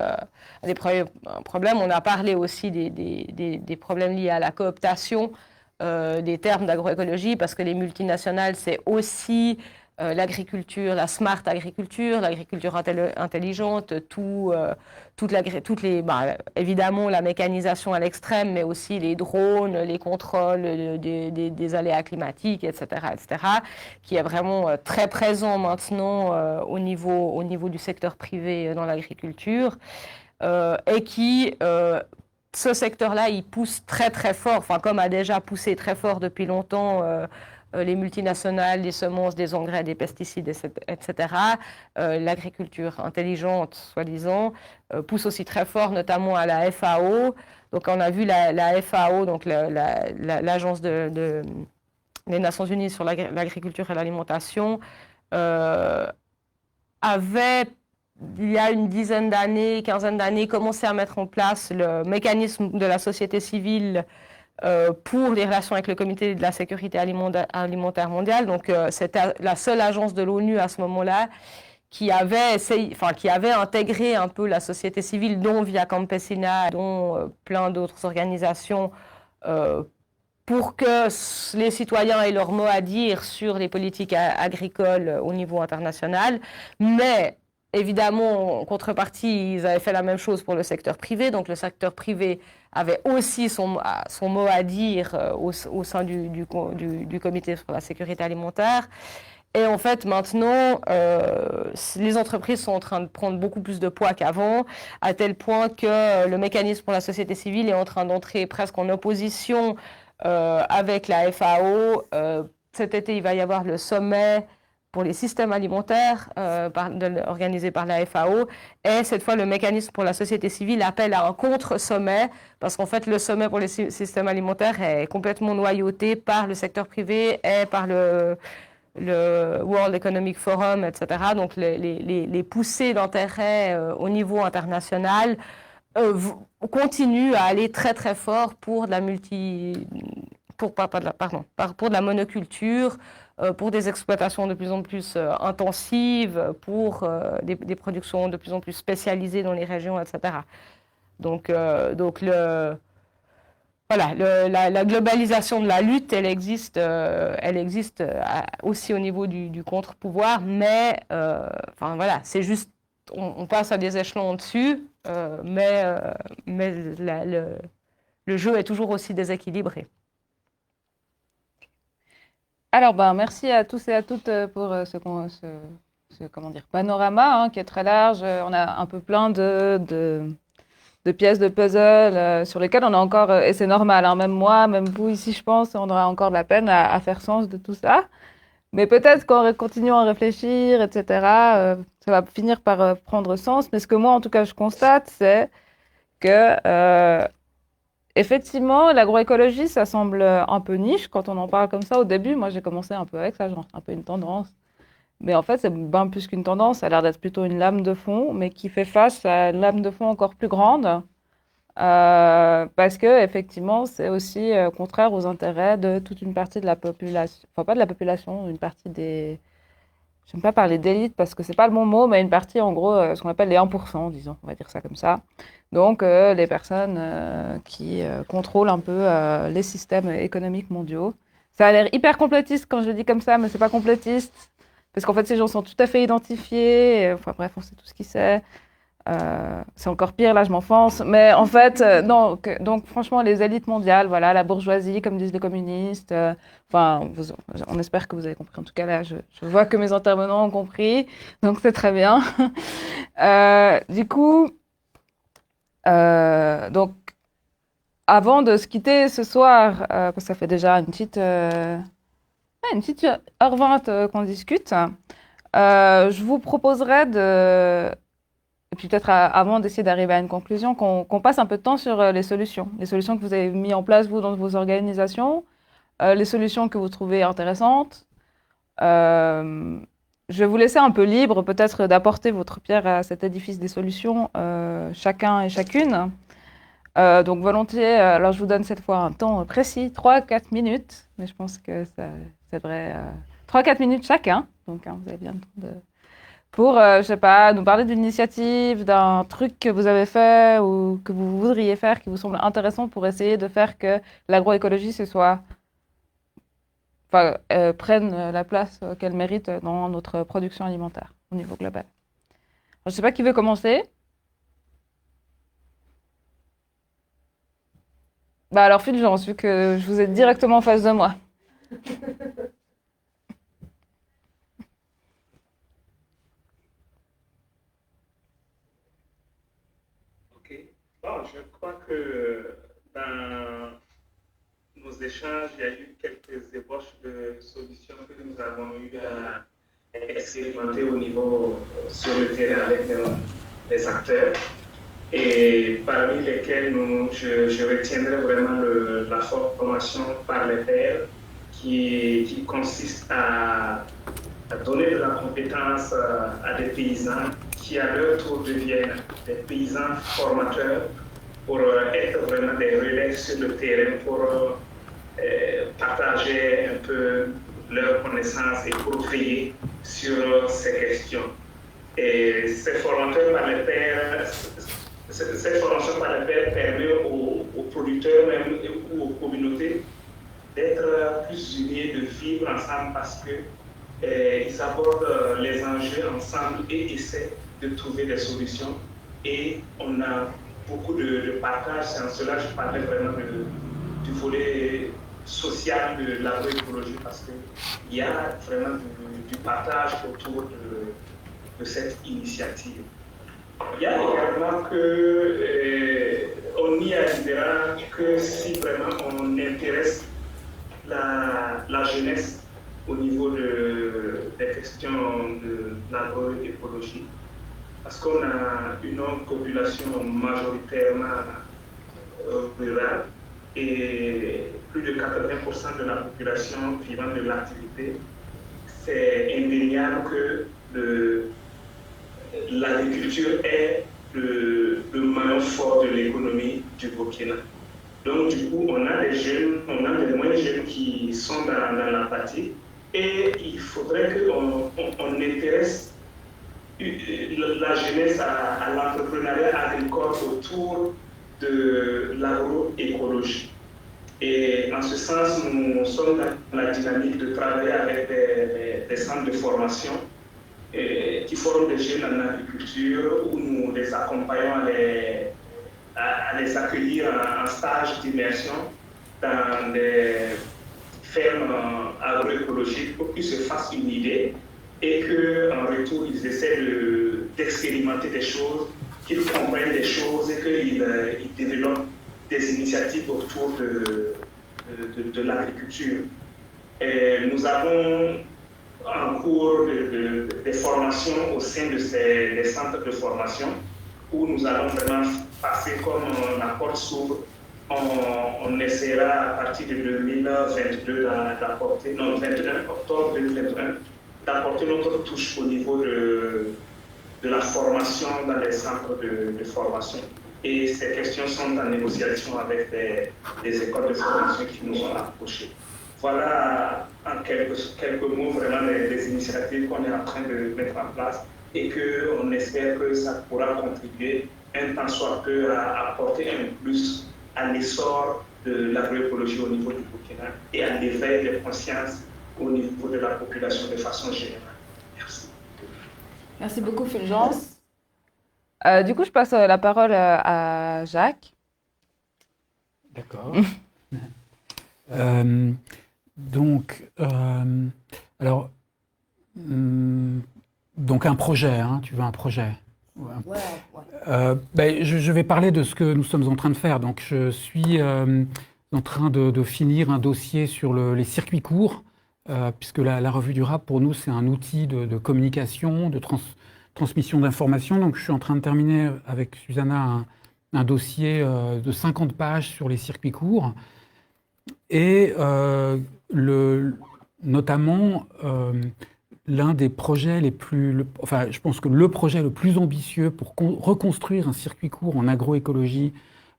problèmes. On a parlé aussi des problèmes liés à la cooptation des termes d'agroécologie parce que les multinationales c'est aussi l'agriculture, la smart agriculture, l'agriculture intelligente, évidemment la mécanisation à l'extrême, mais aussi les drones, les contrôles des aléas climatiques, etc., qui est vraiment très présent maintenant au niveau du secteur privé dans l'agriculture, et qui ce secteur-là, il pousse très très fort, enfin comme a déjà poussé très fort depuis longtemps les multinationales, des semences, des engrais, des pesticides, etc. L'agriculture intelligente, soi-disant, pousse aussi très fort, notamment à la FAO. Donc on a vu la FAO, donc l'agence des Nations Unies sur l'agriculture et l'alimentation, avait, il y a une dizaine d'années, quinzaine d'années, commencé à mettre en place le mécanisme de la société civile pour les relations avec le Comité de la sécurité alimentaire mondiale. Donc, c'était la seule agence de l'ONU à ce moment-là qui avait intégré un peu la société civile, dont Via Campesina, dont plein d'autres organisations, pour que les citoyens aient leur mot à dire sur les politiques agricoles au niveau international. Mais évidemment, en contrepartie, ils avaient fait la même chose pour le secteur privé. Donc, le secteur privé avait aussi son mot à dire au sein du comité sur la sécurité alimentaire. Et en fait, maintenant, les entreprises sont en train de prendre beaucoup plus de poids qu'avant, à tel point que le mécanisme pour la société civile est en train d'entrer presque en opposition avec la FAO. Cet été, il va y avoir le sommet pour les systèmes alimentaires organisé par la FAO. Et cette fois, le mécanisme pour la société civile appelle à un contre-sommet, parce qu'en fait, le sommet pour les systèmes alimentaires est complètement noyauté par le secteur privé et par le World Economic Forum, etc. Donc, les poussées d'intérêt au niveau international continuent à aller très, très fort pour de la monoculture, pour des exploitations de plus en plus intensives, pour des productions de plus en plus spécialisées dans les régions, etc. Donc la globalisation de la lutte, elle existe aussi au niveau du contre-pouvoir, mais c'est juste, on passe à des échelons au-dessus, mais le jeu est toujours aussi déséquilibré. Alors, merci à tous et à toutes pour ce panorama qui est très large. On a un peu plein de pièces de puzzle sur lesquelles on a encore, et c'est normal, hein, même moi, même vous ici, je pense, on aura encore de la peine à faire sens de tout ça. Mais peut-être qu'en continuant à réfléchir, etc., ça va finir par prendre sens. Mais ce que moi, en tout cas, je constate, c'est que effectivement, l'agroécologie, ça semble un peu niche quand on en parle comme ça. Au début, moi, j'ai commencé un peu avec ça, genre un peu une tendance. Mais en fait, c'est bien plus qu'une tendance. Ça a l'air d'être plutôt une lame de fond, mais qui fait face à une lame de fond encore plus grande. Parce que, effectivement, c'est aussi contraire aux intérêts de toute une partie de la population. Enfin, pas de la population, une partie des... Je n'aime pas parler d'élite parce que c'est pas le bon mot, mais une partie, en gros, ce qu'on appelle les 1%, disons, on va dire ça comme ça. Donc, les personnes qui contrôlent un peu les systèmes économiques mondiaux. Ça a l'air hyper complétiste quand je le dis comme ça, mais c'est pas complétiste. Parce qu'en fait, ces gens sont tout à fait identifiés. Enfin bref, on sait tout ce qu'ils c'est. C'est encore pire, là, je m'enfonce. Mais en fait, donc franchement, les élites mondiales, voilà, la bourgeoisie, comme disent les communistes. On espère que vous avez compris. En tout cas, là, je vois que mes intervenants ont compris. Donc, c'est très bien. Du coup, donc, avant de se quitter ce soir, parce que ça fait déjà une petite 1h20 qu'on discute, je vous proposerais et puis peut-être avant d'essayer d'arriver à une conclusion, qu'on passe un peu de temps sur les solutions que vous avez mis en place, vous, dans vos organisations, les solutions que vous trouvez intéressantes. Je vais vous laisser un peu libre, peut-être, d'apporter votre pierre à cet édifice des solutions, chacun et chacune. Donc, volontiers, alors je vous donne cette fois un temps précis, 3-4 minutes, mais je pense que ça devrait... 3-4 minutes chacun, donc vous avez bien le temps pour, je sais pas, nous parler d'une initiative, d'un truc que vous avez fait ou que vous voudriez faire qui vous semble intéressant pour essayer de faire que l'agroécologie prenne la place qu'elle mérite dans notre production alimentaire au niveau global. Alors, je ne sais pas qui veut commencer. Bah alors, Fulgence, vu que je vous ai directement en face de moi. Ok. Bon, je crois que dans nos échanges, il y a eu quelques ébauches de solutions que nous avons eu à expérimenter au niveau sur le terrain avec les acteurs. Et parmi lesquels je retiendrai vraiment la formation par les pairs qui consiste à donner de la compétence à des paysans qui à leur tour deviennent des paysans formateurs pour être vraiment des relais sur le terrain, pour partager un peu leurs connaissances et pour veiller sur ces questions. Et ces formateurs par les pairs, cette formation par les pairs permet aux producteurs même ou aux communautés d'être plus unis, de vivre ensemble parce que ils abordent les enjeux ensemble et essaient de trouver des solutions. Et on a beaucoup de partage. C'est en cela que je parlais vraiment du volet social de l'agroécologie parce qu'il y a vraiment du partage autour de cette initiative. Il y a également on y arrivera que si vraiment on intéresse la jeunesse au niveau des questions de l'agroécologie, parce qu'on a une population majoritairement rurale et plus de 80% de la population vivant de l'activité, c'est indéniable que l'agriculture est le maillon fort de l'économie du Burkina. Donc, du coup, on a des jeunes, on a des moins jeunes qui sont dans la pratique et il faudrait qu'on intéresse la jeunesse à l'entrepreneuriat agricole autour de l'agroécologie. Et en ce sens, nous sommes dans la dynamique de travailler avec des centres de formation qui forment des jeunes en agriculture où nous les accompagnons à les accueillir en stage d'immersion dans des fermes agroécologiques pour qu'ils se fassent une idée et qu'en retour, ils essaient d'expérimenter des choses, qu'ils comprennent des choses et qu'ils développent des initiatives autour de l'agriculture. Nous avons en cours des formations au sein des centres de formation où nous allons vraiment passer comme la porte s'ouvre. On essaiera à partir de 2022 d'apporter, non, 21 octobre 2021, d'apporter notre touche au niveau de la formation dans les centres de formation. Et ces questions sont en négociation avec des écoles de formation qui nous ont approchés. Voilà en quelques mots vraiment des initiatives qu'on est en train de mettre en place et qu'on espère que ça pourra contribuer un tant soit peu à apporter un plus à l'essor de l'agroécologie au niveau du Burkina et à l'éveil de conscience au niveau de la population de façon générale. Merci. Merci beaucoup, Fulgence. Du coup, je passe la parole à Jacques. D'accord. Alors, donc un projet, hein, tu veux un projet. Je vais parler de ce que nous sommes en train de faire. Donc, je suis en train de finir un dossier sur les circuits courts, puisque la revue du rap, pour nous, c'est un outil de communication, de transmission d'informations. Donc, je suis en train de terminer avec Susanna un dossier de 50 pages sur les circuits courts. Et notamment, l'un des projets je pense que le projet le plus ambitieux pour reconstruire un circuit court en agroécologie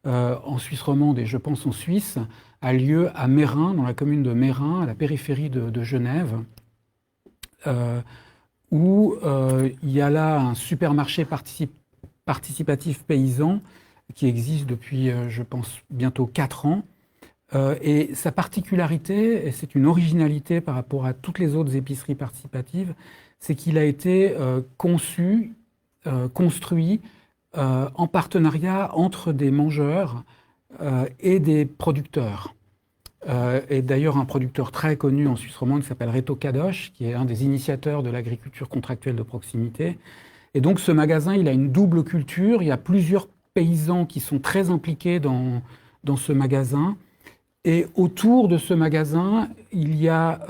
en Suisse romande et je pense en Suisse, a lieu à Meyrin, dans la commune de Meyrin, à la périphérie de Genève, où il y a là un supermarché participatif paysan qui existe depuis, je pense, bientôt 4 ans. Et sa particularité, et c'est une originalité par rapport à toutes les autres épiceries participatives, c'est qu'il a été conçu, construit en partenariat entre des mangeurs et des producteurs. Et d'ailleurs, un producteur très connu en Suisse romande qui s'appelle Reto Kadosh, qui est un des initiateurs de l'agriculture contractuelle de proximité. Et donc, ce magasin, il a une double culture. Il y a plusieurs paysans qui sont très impliqués dans ce magasin. Et autour de ce magasin, il y a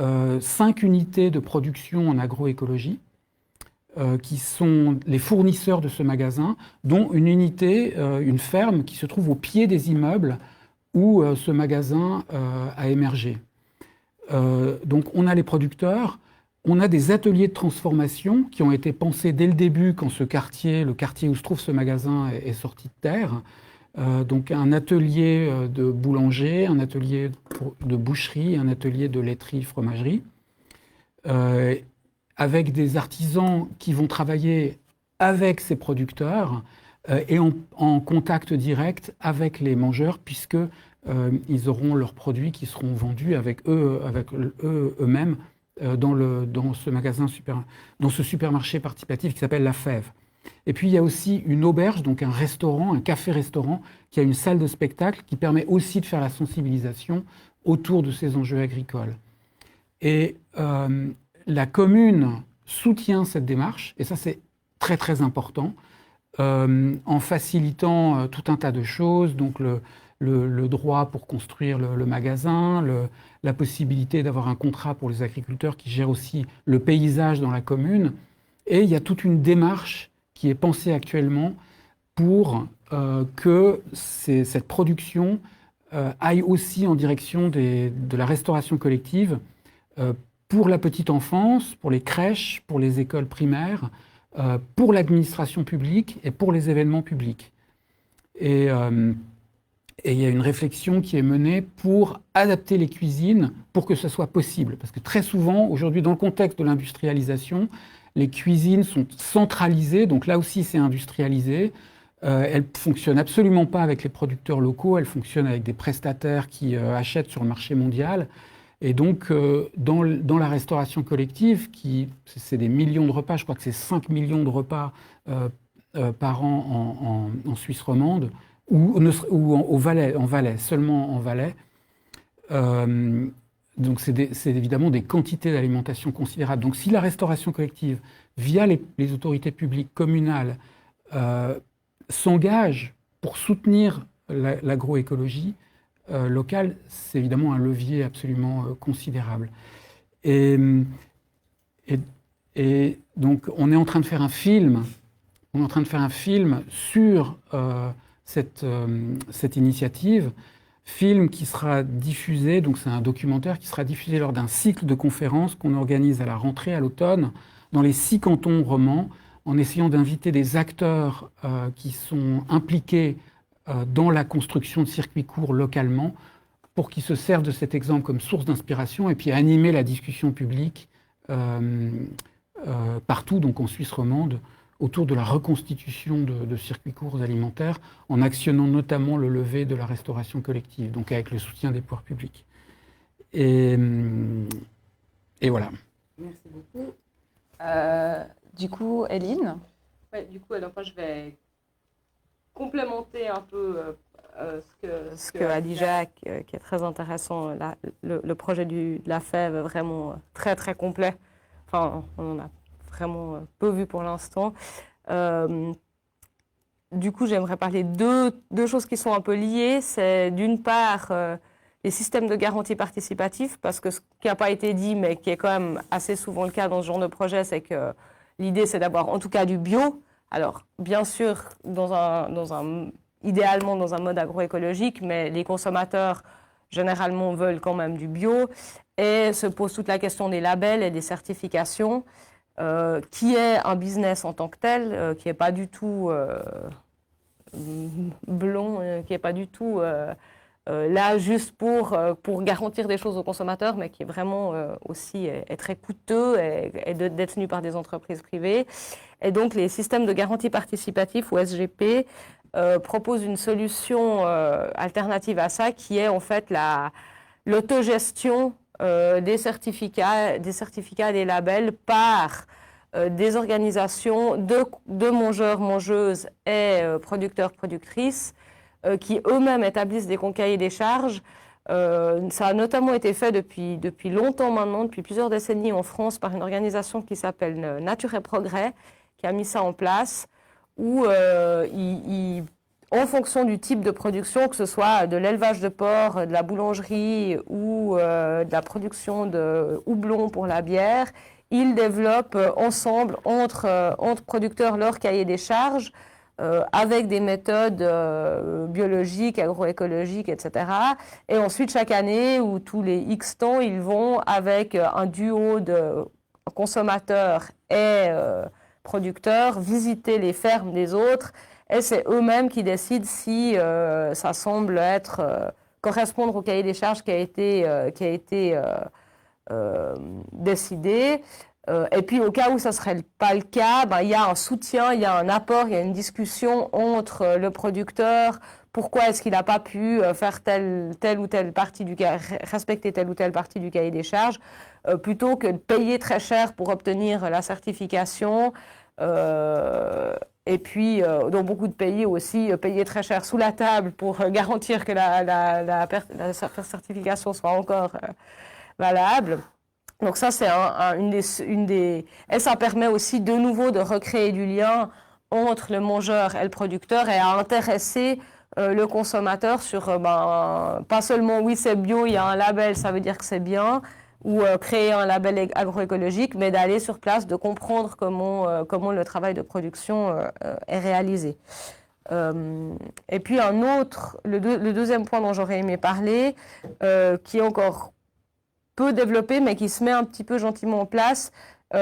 5 unités de production en agroécologie qui sont les fournisseurs de ce magasin, dont une unité, une ferme qui se trouve au pied des immeubles où ce magasin a émergé. Donc on a les producteurs, on a des ateliers de transformation qui ont été pensés dès le début quand le quartier où se trouve ce magasin est sorti de terre. Donc un atelier de boulanger, un atelier de boucherie, un atelier de laiterie, fromagerie, avec des artisans qui vont travailler avec ces producteurs et en contact direct avec les mangeurs, puisque ils auront leurs produits qui seront vendus avec eux-mêmes dans ce supermarché participatif qui s'appelle La Fève. Et puis il y a aussi une auberge, donc un restaurant, un café-restaurant, qui a une salle de spectacle qui permet aussi de faire la sensibilisation autour de ces enjeux agricoles. Et la commune soutient cette démarche, et ça c'est très très important, en facilitant tout un tas de choses, donc le droit pour construire le magasin, la possibilité d'avoir un contrat pour les agriculteurs qui gèrent aussi le paysage dans la commune, et il y a toute une démarche qui est pensée actuellement pour que cette production aille aussi en direction de la restauration collective pour la petite enfance, pour les crèches, pour les écoles primaires, pour l'administration publique et pour les événements publics. Et il y a une réflexion qui est menée pour adapter les cuisines pour que ce soit possible. Parce que très souvent, aujourd'hui, dans le contexte de l'industrialisation, les cuisines sont centralisées, donc là aussi c'est industrialisé. Elles ne fonctionnent absolument pas avec les producteurs locaux, elles fonctionnent avec des prestataires qui achètent sur le marché mondial. Et donc, dans la restauration collective, c'est des millions de repas, je crois que c'est 5 millions de repas par an en Suisse romande, ou en Valais, seulement en Valais. Donc, c'est évidemment des quantités d'alimentation considérables. Donc, si la restauration collective, via les autorités publiques communales, s'engage pour soutenir l'agroécologie locale, c'est évidemment un levier absolument considérable. Et donc, on est en train de faire un film. On est en train de faire un film sur cette initiative. Film qui sera diffusé, donc c'est un documentaire qui sera diffusé lors d'un cycle de conférences qu'on organise à la rentrée, à l'automne, dans les 6 cantons romans, en essayant d'inviter des acteurs qui sont impliqués dans la construction de circuits courts localement, pour qu'ils se servent de cet exemple comme source d'inspiration et puis animer la discussion publique partout, donc en Suisse romande, autour de la reconstitution de circuits courts alimentaires, en actionnant notamment le levier de la restauration collective, donc avec le soutien des pouvoirs publics. Et voilà. Merci beaucoup. Du coup, Eline? Ouais, du coup, alors moi, je vais complémenter un peu ce que a dit Jacques, qui est très intéressant. Le projet de la Fève est vraiment très, très complet. Enfin, on en a vraiment peu vu pour l'instant. du coup, j'aimerais parler de deux choses qui sont un peu liées. C'est d'une part les systèmes de garantie participative, parce que ce qui n'a pas été dit, mais qui est quand même assez souvent le cas dans ce genre de projet, c'est que l'idée, c'est d'avoir en tout cas du bio. Alors, bien sûr, idéalement dans un mode agroécologique, mais les consommateurs, généralement, veulent quand même du bio. Et se pose toute la question des labels et des certifications, qui est un business en tant que tel, qui n'est pas du tout blond, qui n'est pas du tout là juste pour garantir des choses aux consommateurs, mais qui est vraiment aussi est très coûteux et détenu par des entreprises privées. Et donc les systèmes de garantie participative ou SGP proposent une solution alternative à ça, qui est en fait l'autogestion des certificats, des labels par des organisations de mongeurs, mangeuses et producteurs, productrices qui eux-mêmes établissent des cahiers des charges. Ça a notamment été fait depuis longtemps maintenant, depuis plusieurs décennies en France, par une organisation qui s'appelle Nature et Progrès, qui a mis ça en place, où en fonction du type de production, que ce soit de l'élevage de porc, de la boulangerie ou de la production de houblon pour la bière, ils développent ensemble, entre producteurs, leur cahier des charges, avec des méthodes biologiques, agroécologiques, etc. Et ensuite, chaque année ou tous les X temps, ils vont avec un duo de consommateurs et producteurs visiter les fermes des autres, et c'est eux-mêmes qui décident si ça semble correspondre au cahier des charges qui a été décidé. Et puis au cas où ça ne serait pas le cas, il y a un soutien, il y a un apport, il y a une discussion entre le producteur. Pourquoi est-ce qu'il n'a pas pu faire telle ou telle partie respecter telle ou telle partie du cahier des charges, plutôt que de payer très cher pour obtenir la certification. Et puis, dans beaucoup de pays aussi, payer très cher sous la table pour garantir que la certification soit encore valable. Donc ça, c'est une des... Et ça permet aussi de nouveau de recréer du lien entre le mangeur et le producteur, et à intéresser le consommateur sur, pas seulement oui c'est bio, il y a un label, ça veut dire que c'est bien, ou créer un label agroécologique, mais d'aller sur place, de comprendre comment le travail de production est réalisé. Et puis le deuxième point dont j'aurais aimé parler, qui est encore peu développé, mais qui se met un petit peu gentiment en place,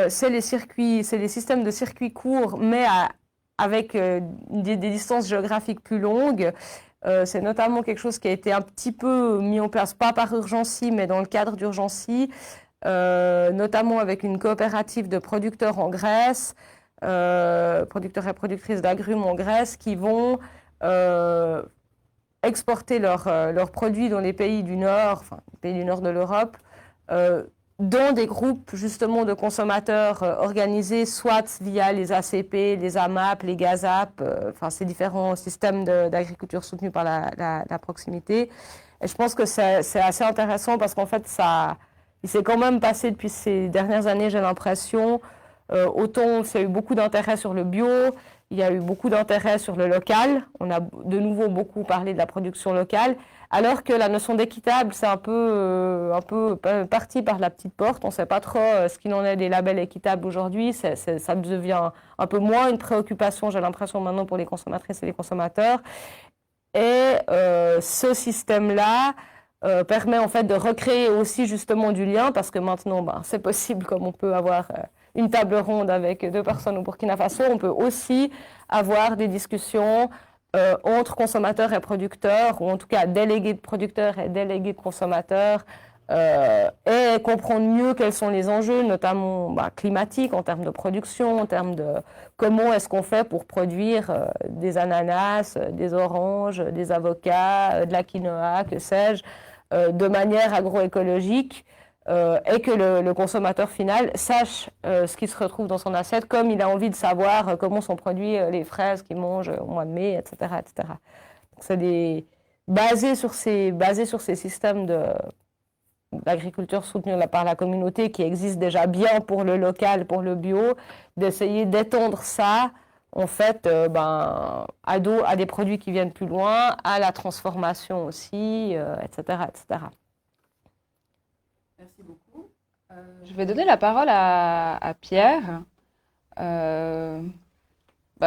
c'est les systèmes de circuits courts, mais avec des distances géographiques plus longues. C'est notamment quelque chose qui a été un petit peu mis en place, pas par Urgency, mais dans le cadre d'Urgency, notamment avec une coopérative de producteurs en Grèce, producteurs et productrices d'agrumes en Grèce, qui vont exporter leurs produits dans les pays du Nord, les pays du Nord de l'Europe, dans des groupes justement de consommateurs organisés, soit via les ACP, les AMAP, les GAZAP, ces différents systèmes d'agriculture soutenus par la proximité. Et je pense que c'est assez intéressant parce qu'en fait, il s'est quand même passé depuis ces dernières années, j'ai l'impression, autant il y a eu beaucoup d'intérêt sur le bio, il y a eu beaucoup d'intérêt sur le local. On a de nouveau beaucoup parlé de la production locale, alors que la notion d'équitable, c'est un peu parti par la petite porte. On ne sait pas trop ce qu'il en est des labels équitables aujourd'hui. Ça devient un peu moins une préoccupation, j'ai l'impression, maintenant pour les consommatrices et les consommateurs. Et ce système-là permet en fait de recréer aussi justement du lien, parce que maintenant, c'est possible, comme on peut avoir une table ronde avec 2 personnes au Burkina Faso, on peut aussi avoir des discussions entre consommateurs et producteurs, ou en tout cas délégués de producteurs et délégués de consommateurs, et comprendre mieux quels sont les enjeux, notamment climatiques, en termes de production, en termes de comment est-ce qu'on fait pour produire des ananas, des oranges, des avocats, de la quinoa, que sais-je, de manière agroécologique, et que le consommateur final sache ce qui se retrouve dans son assiette, comme il a envie de savoir comment sont produits les fraises qu'il mange au mois de mai, etc., etc. Donc c'est basé sur ces systèmes d'agriculture soutenue par la communauté qui existent déjà bien pour le local, pour le bio, d'essayer d'étendre ça en fait, à des produits qui viennent plus loin, à la transformation aussi, etc., etc. Merci beaucoup. Je vais donner la parole à Pierre.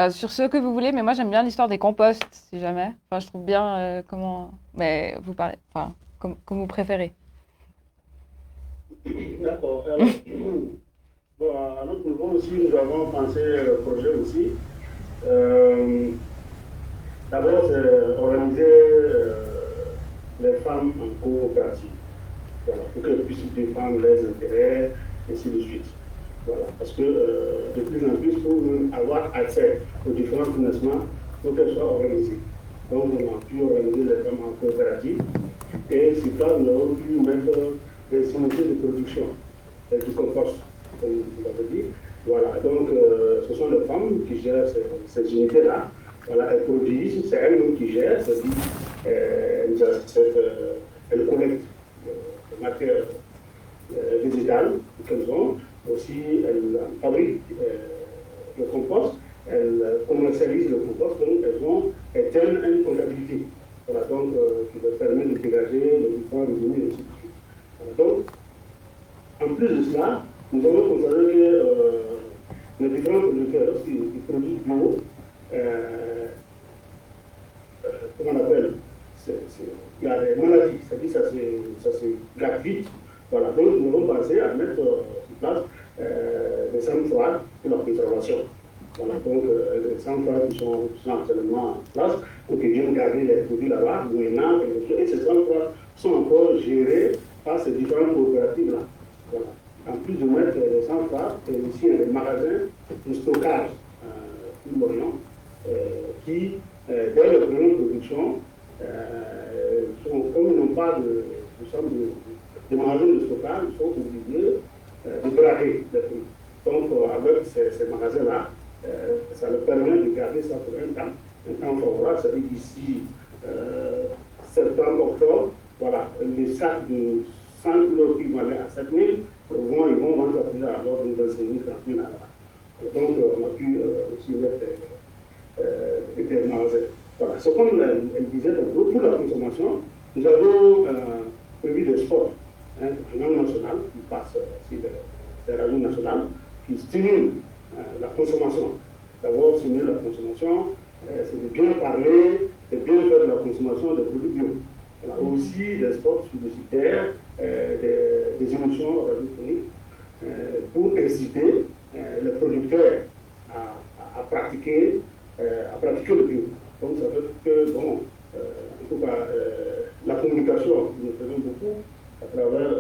Sur ce que vous voulez, mais moi j'aime bien l'histoire des composts, si jamais. Enfin, je trouve bien comment. Mais vous parlez, enfin, comme vous préférez. D'accord. Alors, à notre niveau aussi, nous avons pensé le projet aussi. D'abord, c'est organiser les femmes en coopérative. Voilà, pour qu'elles puissent défendre leurs intérêts, et ainsi de suite. Voilà, parce que de plus en plus, pour avoir accès aux différents financements, il faut qu'elles soient organisées. Donc, on a pu organiser les femmes en coopérative. Et sur ça, nous avons pu mettre des unités de production du compost, comme vous l'avez dit. Voilà, donc ce sont les femmes qui gèrent ces unités-là. Voilà, elles produisent, c'est elles-mêmes qui gèrent, c'est-à-dire elles collectent les matières végétales qu'elles ont. Aussi, elles fabriquent le compost, elles commercialisent le compost, donc elles tiennent une comptabilité. Voilà, donc qui leur permet de dégager les différents revenus et ainsi de suite. Voilà, donc, en plus de cela, nous avons constaté que les différents producteurs, lorsqu'ils produisent bio, comment on appelle, il y a des maladies, c'est-à-dire ça se gâte vite. Voilà, donc nous avons pensé à mettre en place des centres froides pour la conservation. Voilà, donc les centres froides qui sont actuellement en place, pour qu'ils viennent garder les produits là-bas, maintenant, et ces centres froides sont encore gérés par ces différentes coopératives-là. Voilà. En plus de mettre les centres froides, il y a aussi des magasins de stockage tout l'Orient qui, dès la première production, comme ils n'ont pas de magasins de stockage, ils sont obligés de brader les prix. Donc, avec ces magasins-là, ça leur permet de garder ça pour un temps favorable, c'est-à-dire d'ici septembre, octobre, voilà, les sacs de 100 kg qui vont aller à 7 000, ils vont vendre à plus à l'ordre de 25 000, 30 000 à la. Donc, on a pu aussi mettre des magasins. Voilà, c'est comme elle disait, pour la consommation, nous avons prévu des sports en langue nationale qui passent sur les radios nationales, qui stimulent la consommation. D'abord, stimuler la consommation, c'est de bien parler, de bien faire de la consommation des produits bio. Voilà, aussi des spots publicitaires, des émissions radiophoniques, pour inciter les producteurs à pratiquer le bio. Donc ça veut dire que, bon, en tout cas, la communication, nous faisons beaucoup à travers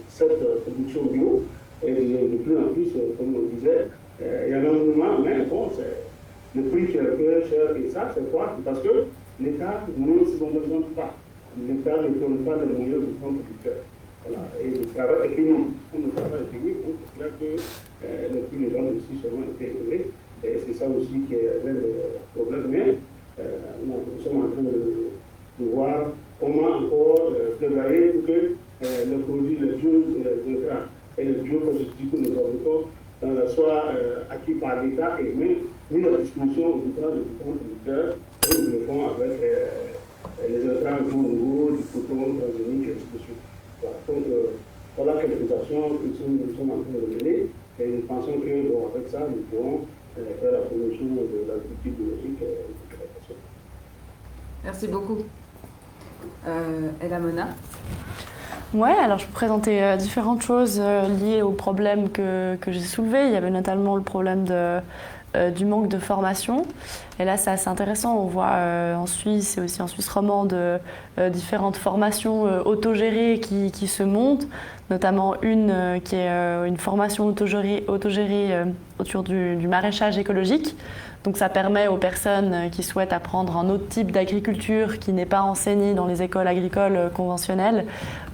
cette production bio, et de plus en plus, comme on disait, il y en a un moment, mais bon, c'est le prix qui est un peu cher, et ça, c'est quoi? Parce que l'État ne subventionne pas. L'État ne donne pas les moyens de son producteur. Voilà. Et le travail est fini. Comme le travail est fini, donc c'est clair que les prix des ventes aussi seront élevés. Et c'est ça aussi qui est le problème. Mais nous sommes en train de voir comment encore plaidoyer pour que les produits, les bio-intrants et les bioprocessus que nous fabriquons soient acquis par l'État et mis à disposition aux différents producteurs et nous le font avec les intrants nouveaux, du coton, transgénique, et ainsi de suite. Voilà. Donc, voilà quelques actions que nous sommes en train de mener et nous pensons que, bon, avec ça, nous pourrons faire la promotion de l'agriculture biologique et de l'agriculture. Merci beaucoup. Elamona. Ouais, alors je peux présenter différentes choses liées aux problèmes que j'ai soulevés. Il y avait notamment le problème du manque de formation. Et là, c'est assez intéressant. On voit en Suisse et aussi en Suisse romande différentes formations autogérées qui se montent, notamment une qui est une formation autogérée autour du maraîchage écologique. Donc ça permet aux personnes qui souhaitent apprendre un autre type d'agriculture qui n'est pas enseigné dans les écoles agricoles conventionnelles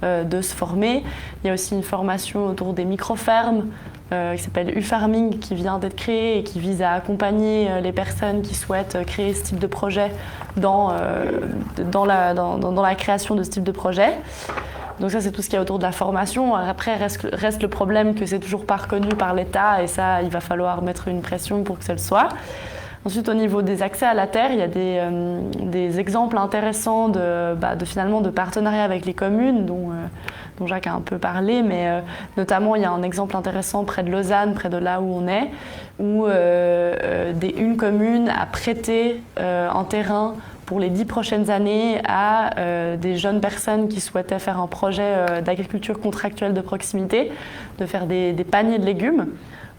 de se former. Il y a aussi une formation autour des micro-fermes qui s'appelle U-Farming qui vient d'être créée et qui vise à accompagner les personnes qui souhaitent créer ce type de projet dans la création de ce type de projet. Donc ça, c'est tout ce qu'il y a autour de la formation. Après, reste le problème que c'est toujours pas reconnu par l'État et ça, il va falloir mettre une pression pour que ça le soit. Ensuite, au niveau des accès à la terre, il y a des exemples intéressants finalement de partenariats avec les communes, dont Jacques a un peu parlé, mais notamment il y a un exemple intéressant près de Lausanne, près de là où on est, où une commune a prêté un terrain pour les 10 prochaines années à des jeunes personnes qui souhaitaient faire un projet d'agriculture contractuelle de proximité, de faire des paniers de légumes.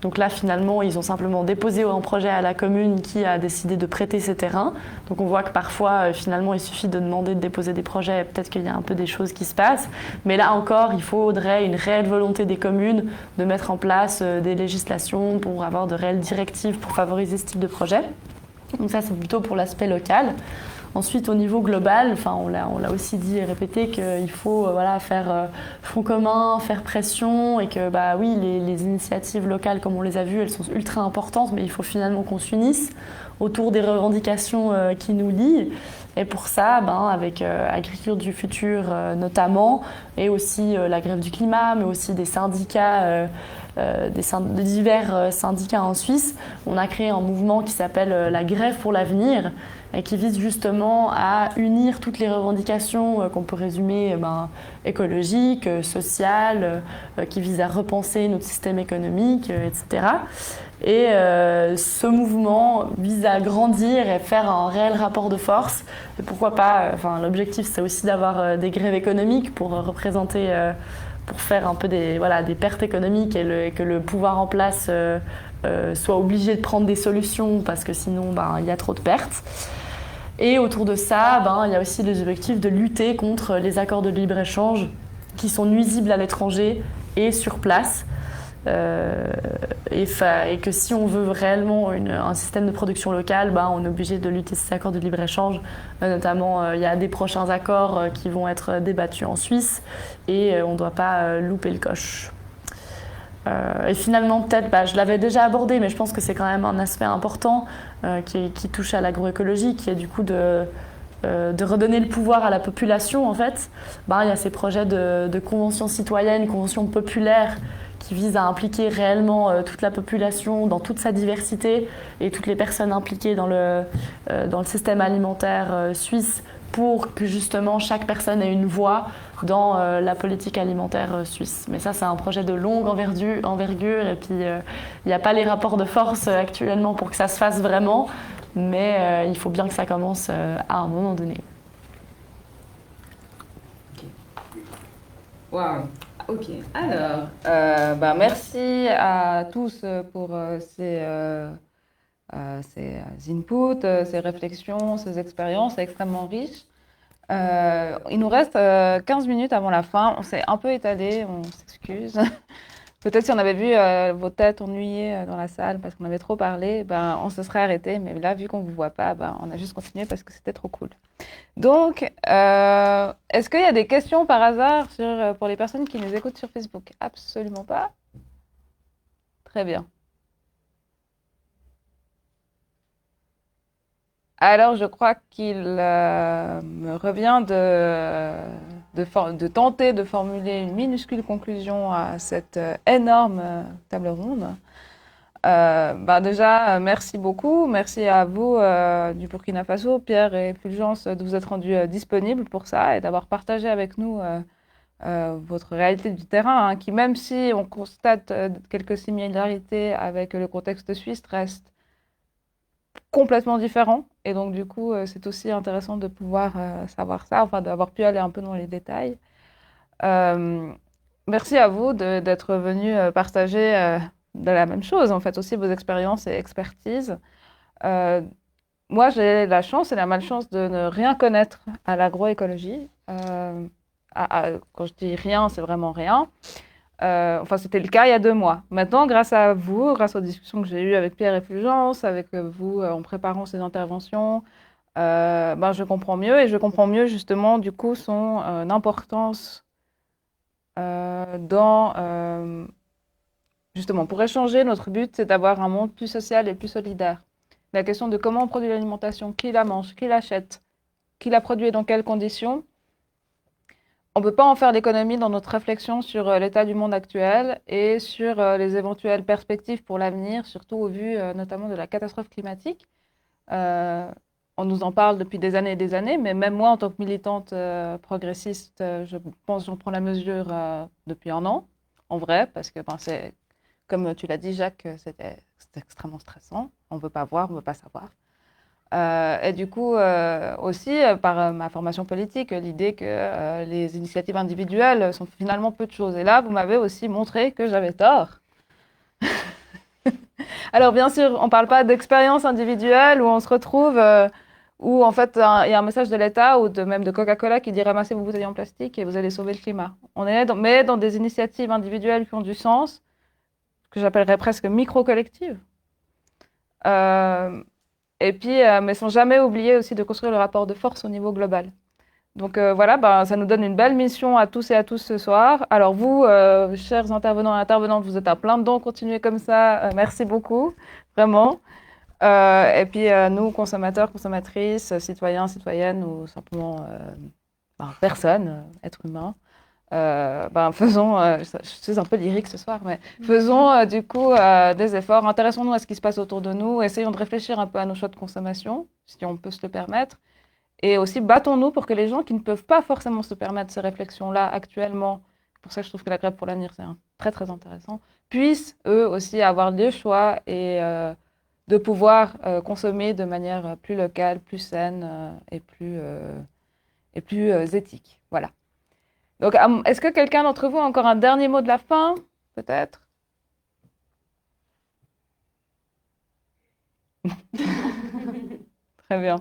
Donc là, finalement, ils ont simplement déposé un projet à la commune qui a décidé de prêter ces terrains. Donc on voit que parfois, finalement, il suffit de demander de déposer des projets, peut-être qu'il y a un peu des choses qui se passent. Mais là encore, il faudrait une réelle volonté des communes de mettre en place des législations pour avoir de réelles directives pour favoriser ce type de projet. Donc ça, c'est plutôt pour l'aspect local. Ensuite, au niveau global, on l'a aussi dit et répété qu'il faut faire front commun, faire pression et que oui, les initiatives locales, comme on les a vues, elles sont ultra importantes, mais il faut finalement qu'on s'unisse autour des revendications qui nous lient. Et pour ça, avec Agriculture du futur notamment, et aussi la grève du climat, mais aussi des syndicats, de divers syndicats en Suisse, on a créé un mouvement qui s'appelle la Grève pour l'avenir, et qui vise justement à unir toutes les revendications qu'on peut résumer écologiques, sociales, qui visent à repenser notre système économique, etc. Et ce mouvement vise à grandir et faire un réel rapport de force. Et pourquoi pas, l'objectif c'est aussi d'avoir des grèves économiques pour représenter, pour faire un peu des pertes économiques et que le pouvoir en place soit obligé de prendre des solutions parce que sinon il y a trop de pertes. Et autour de ça, il y a aussi les objectifs de lutter contre les accords de libre-échange qui sont nuisibles à l'étranger et sur place. Et que si on veut réellement un système de production locale, on est obligé de lutter ces accords de libre-échange. Notamment, il y a des prochains accords qui vont être débattus en Suisse et on ne doit pas louper le coche. Et finalement, peut-être, je l'avais déjà abordé, mais je pense que c'est quand même un aspect important qui touche à l'agroécologie, qui est du coup de redonner le pouvoir à la population, en fait. Il y a ces projets de conventions citoyennes, conventions populaires, qui visent à impliquer réellement toute la population dans toute sa diversité et toutes les personnes impliquées dans le système alimentaire suisse pour que justement chaque personne ait une voix dans la politique alimentaire suisse. Mais ça, c'est un projet de longue envergure et puis il n'y a pas les rapports de force actuellement pour que ça se fasse vraiment, mais il faut bien que ça commence à un moment donné. Waouh. Ok, alors, merci à tous pour ces inputs, ces réflexions, ces expériences extrêmement riches. Il nous reste 15 minutes avant la fin. On s'est un peu étalé, on s'excuse. Peut-être si on avait vu vos têtes ennuyées dans la salle parce qu'on avait trop parlé, on se serait arrêté. Mais là, vu qu'on ne vous voit pas, on a juste continué parce que c'était trop cool. Donc, est-ce qu'il y a des questions par hasard pour les personnes qui nous écoutent sur Facebook? Absolument pas. Très bien. Alors, je crois qu'il me revient de tenter de formuler une minuscule conclusion à cette énorme table ronde. Déjà, merci beaucoup. Merci à vous du Burkina Faso, Pierre et Fulgence, de vous être rendus disponibles pour ça et d'avoir partagé avec nous votre réalité du terrain, qui, même si on constate quelques similarités avec le contexte suisse, reste complètement différent. Et donc, du coup, c'est aussi intéressant de pouvoir savoir ça, d'avoir pu aller un peu dans les détails. Merci à vous d'être venus partager de la même chose, en fait, aussi vos expériences et expertises. Moi, j'ai la chance et la malchance de ne rien connaître à l'agroécologie. Quand je dis rien, c'est vraiment rien. C'était le cas il y a 2 mois. Maintenant, grâce à vous, grâce aux discussions que j'ai eues avec Pierre et Fulgence, avec vous en préparant ces interventions, je comprends mieux. Et je comprends mieux, justement, du coup, son importance justement, pour échanger, notre but, c'est d'avoir un monde plus social et plus solidaire. La question de comment on produit l'alimentation, qui la mange, qui l'achète, qui la produit et dans quelles conditions, on ne peut pas en faire l'économie dans notre réflexion sur l'état du monde actuel et sur les éventuelles perspectives pour l'avenir, surtout au vu notamment de la catastrophe climatique. On nous en parle depuis des années, mais même moi, en tant que militante progressiste, je pense que j'en prends la mesure depuis un an, en vrai, parce que c'est, comme tu l'as dit, Jacques, c'était extrêmement stressant. On ne veut pas voir, on ne veut pas savoir. Et du coup, aussi, par ma formation politique, l'idée que les initiatives individuelles sont finalement peu de choses. Et là, vous m'avez aussi montré que j'avais tort. Alors, bien sûr, on ne parle pas d'expérience individuelle où on se retrouve, où en fait, il y a un message de l'État ou même de Coca-Cola qui dit ramassez vos bouteilles en plastique et vous allez sauver le climat. Mais dans des initiatives individuelles qui ont du sens, que j'appellerais presque micro-collectives. Et puis, mais sans jamais oublier aussi de construire le rapport de force au niveau global. Donc voilà, ça nous donne une belle mission à tous et à tous ce soir. Alors vous, chers intervenants et intervenantes, vous êtes à plein dedans, continuez comme ça. Merci beaucoup, vraiment. Et puis nous, consommateurs, consommatrices, citoyens, citoyennes ou simplement personnes, êtres humains, faisons, je suis un peu lyrique ce soir, mais faisons du coup des efforts, intéressons-nous à ce qui se passe autour de nous, essayons de réfléchir un peu à nos choix de consommation, si on peut se le permettre, et aussi battons-nous pour que les gens qui ne peuvent pas forcément se permettre ces réflexions-là actuellement, pour ça je trouve que la grève pour l'avenir c'est très très intéressant, puissent eux aussi avoir des choix et de pouvoir consommer de manière plus locale, plus saine et plus éthique. Voilà. Donc, est-ce que quelqu'un d'entre vous a encore un dernier mot de la fin, peut-être? Très bien.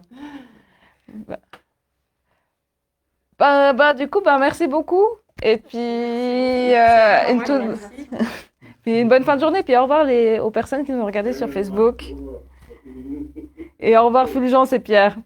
Du coup, merci beaucoup. Et puis, puis une bonne fin de journée. Puis au revoir aux personnes qui nous ont regardé sur Facebook. Et au revoir Fulgence et Pierre.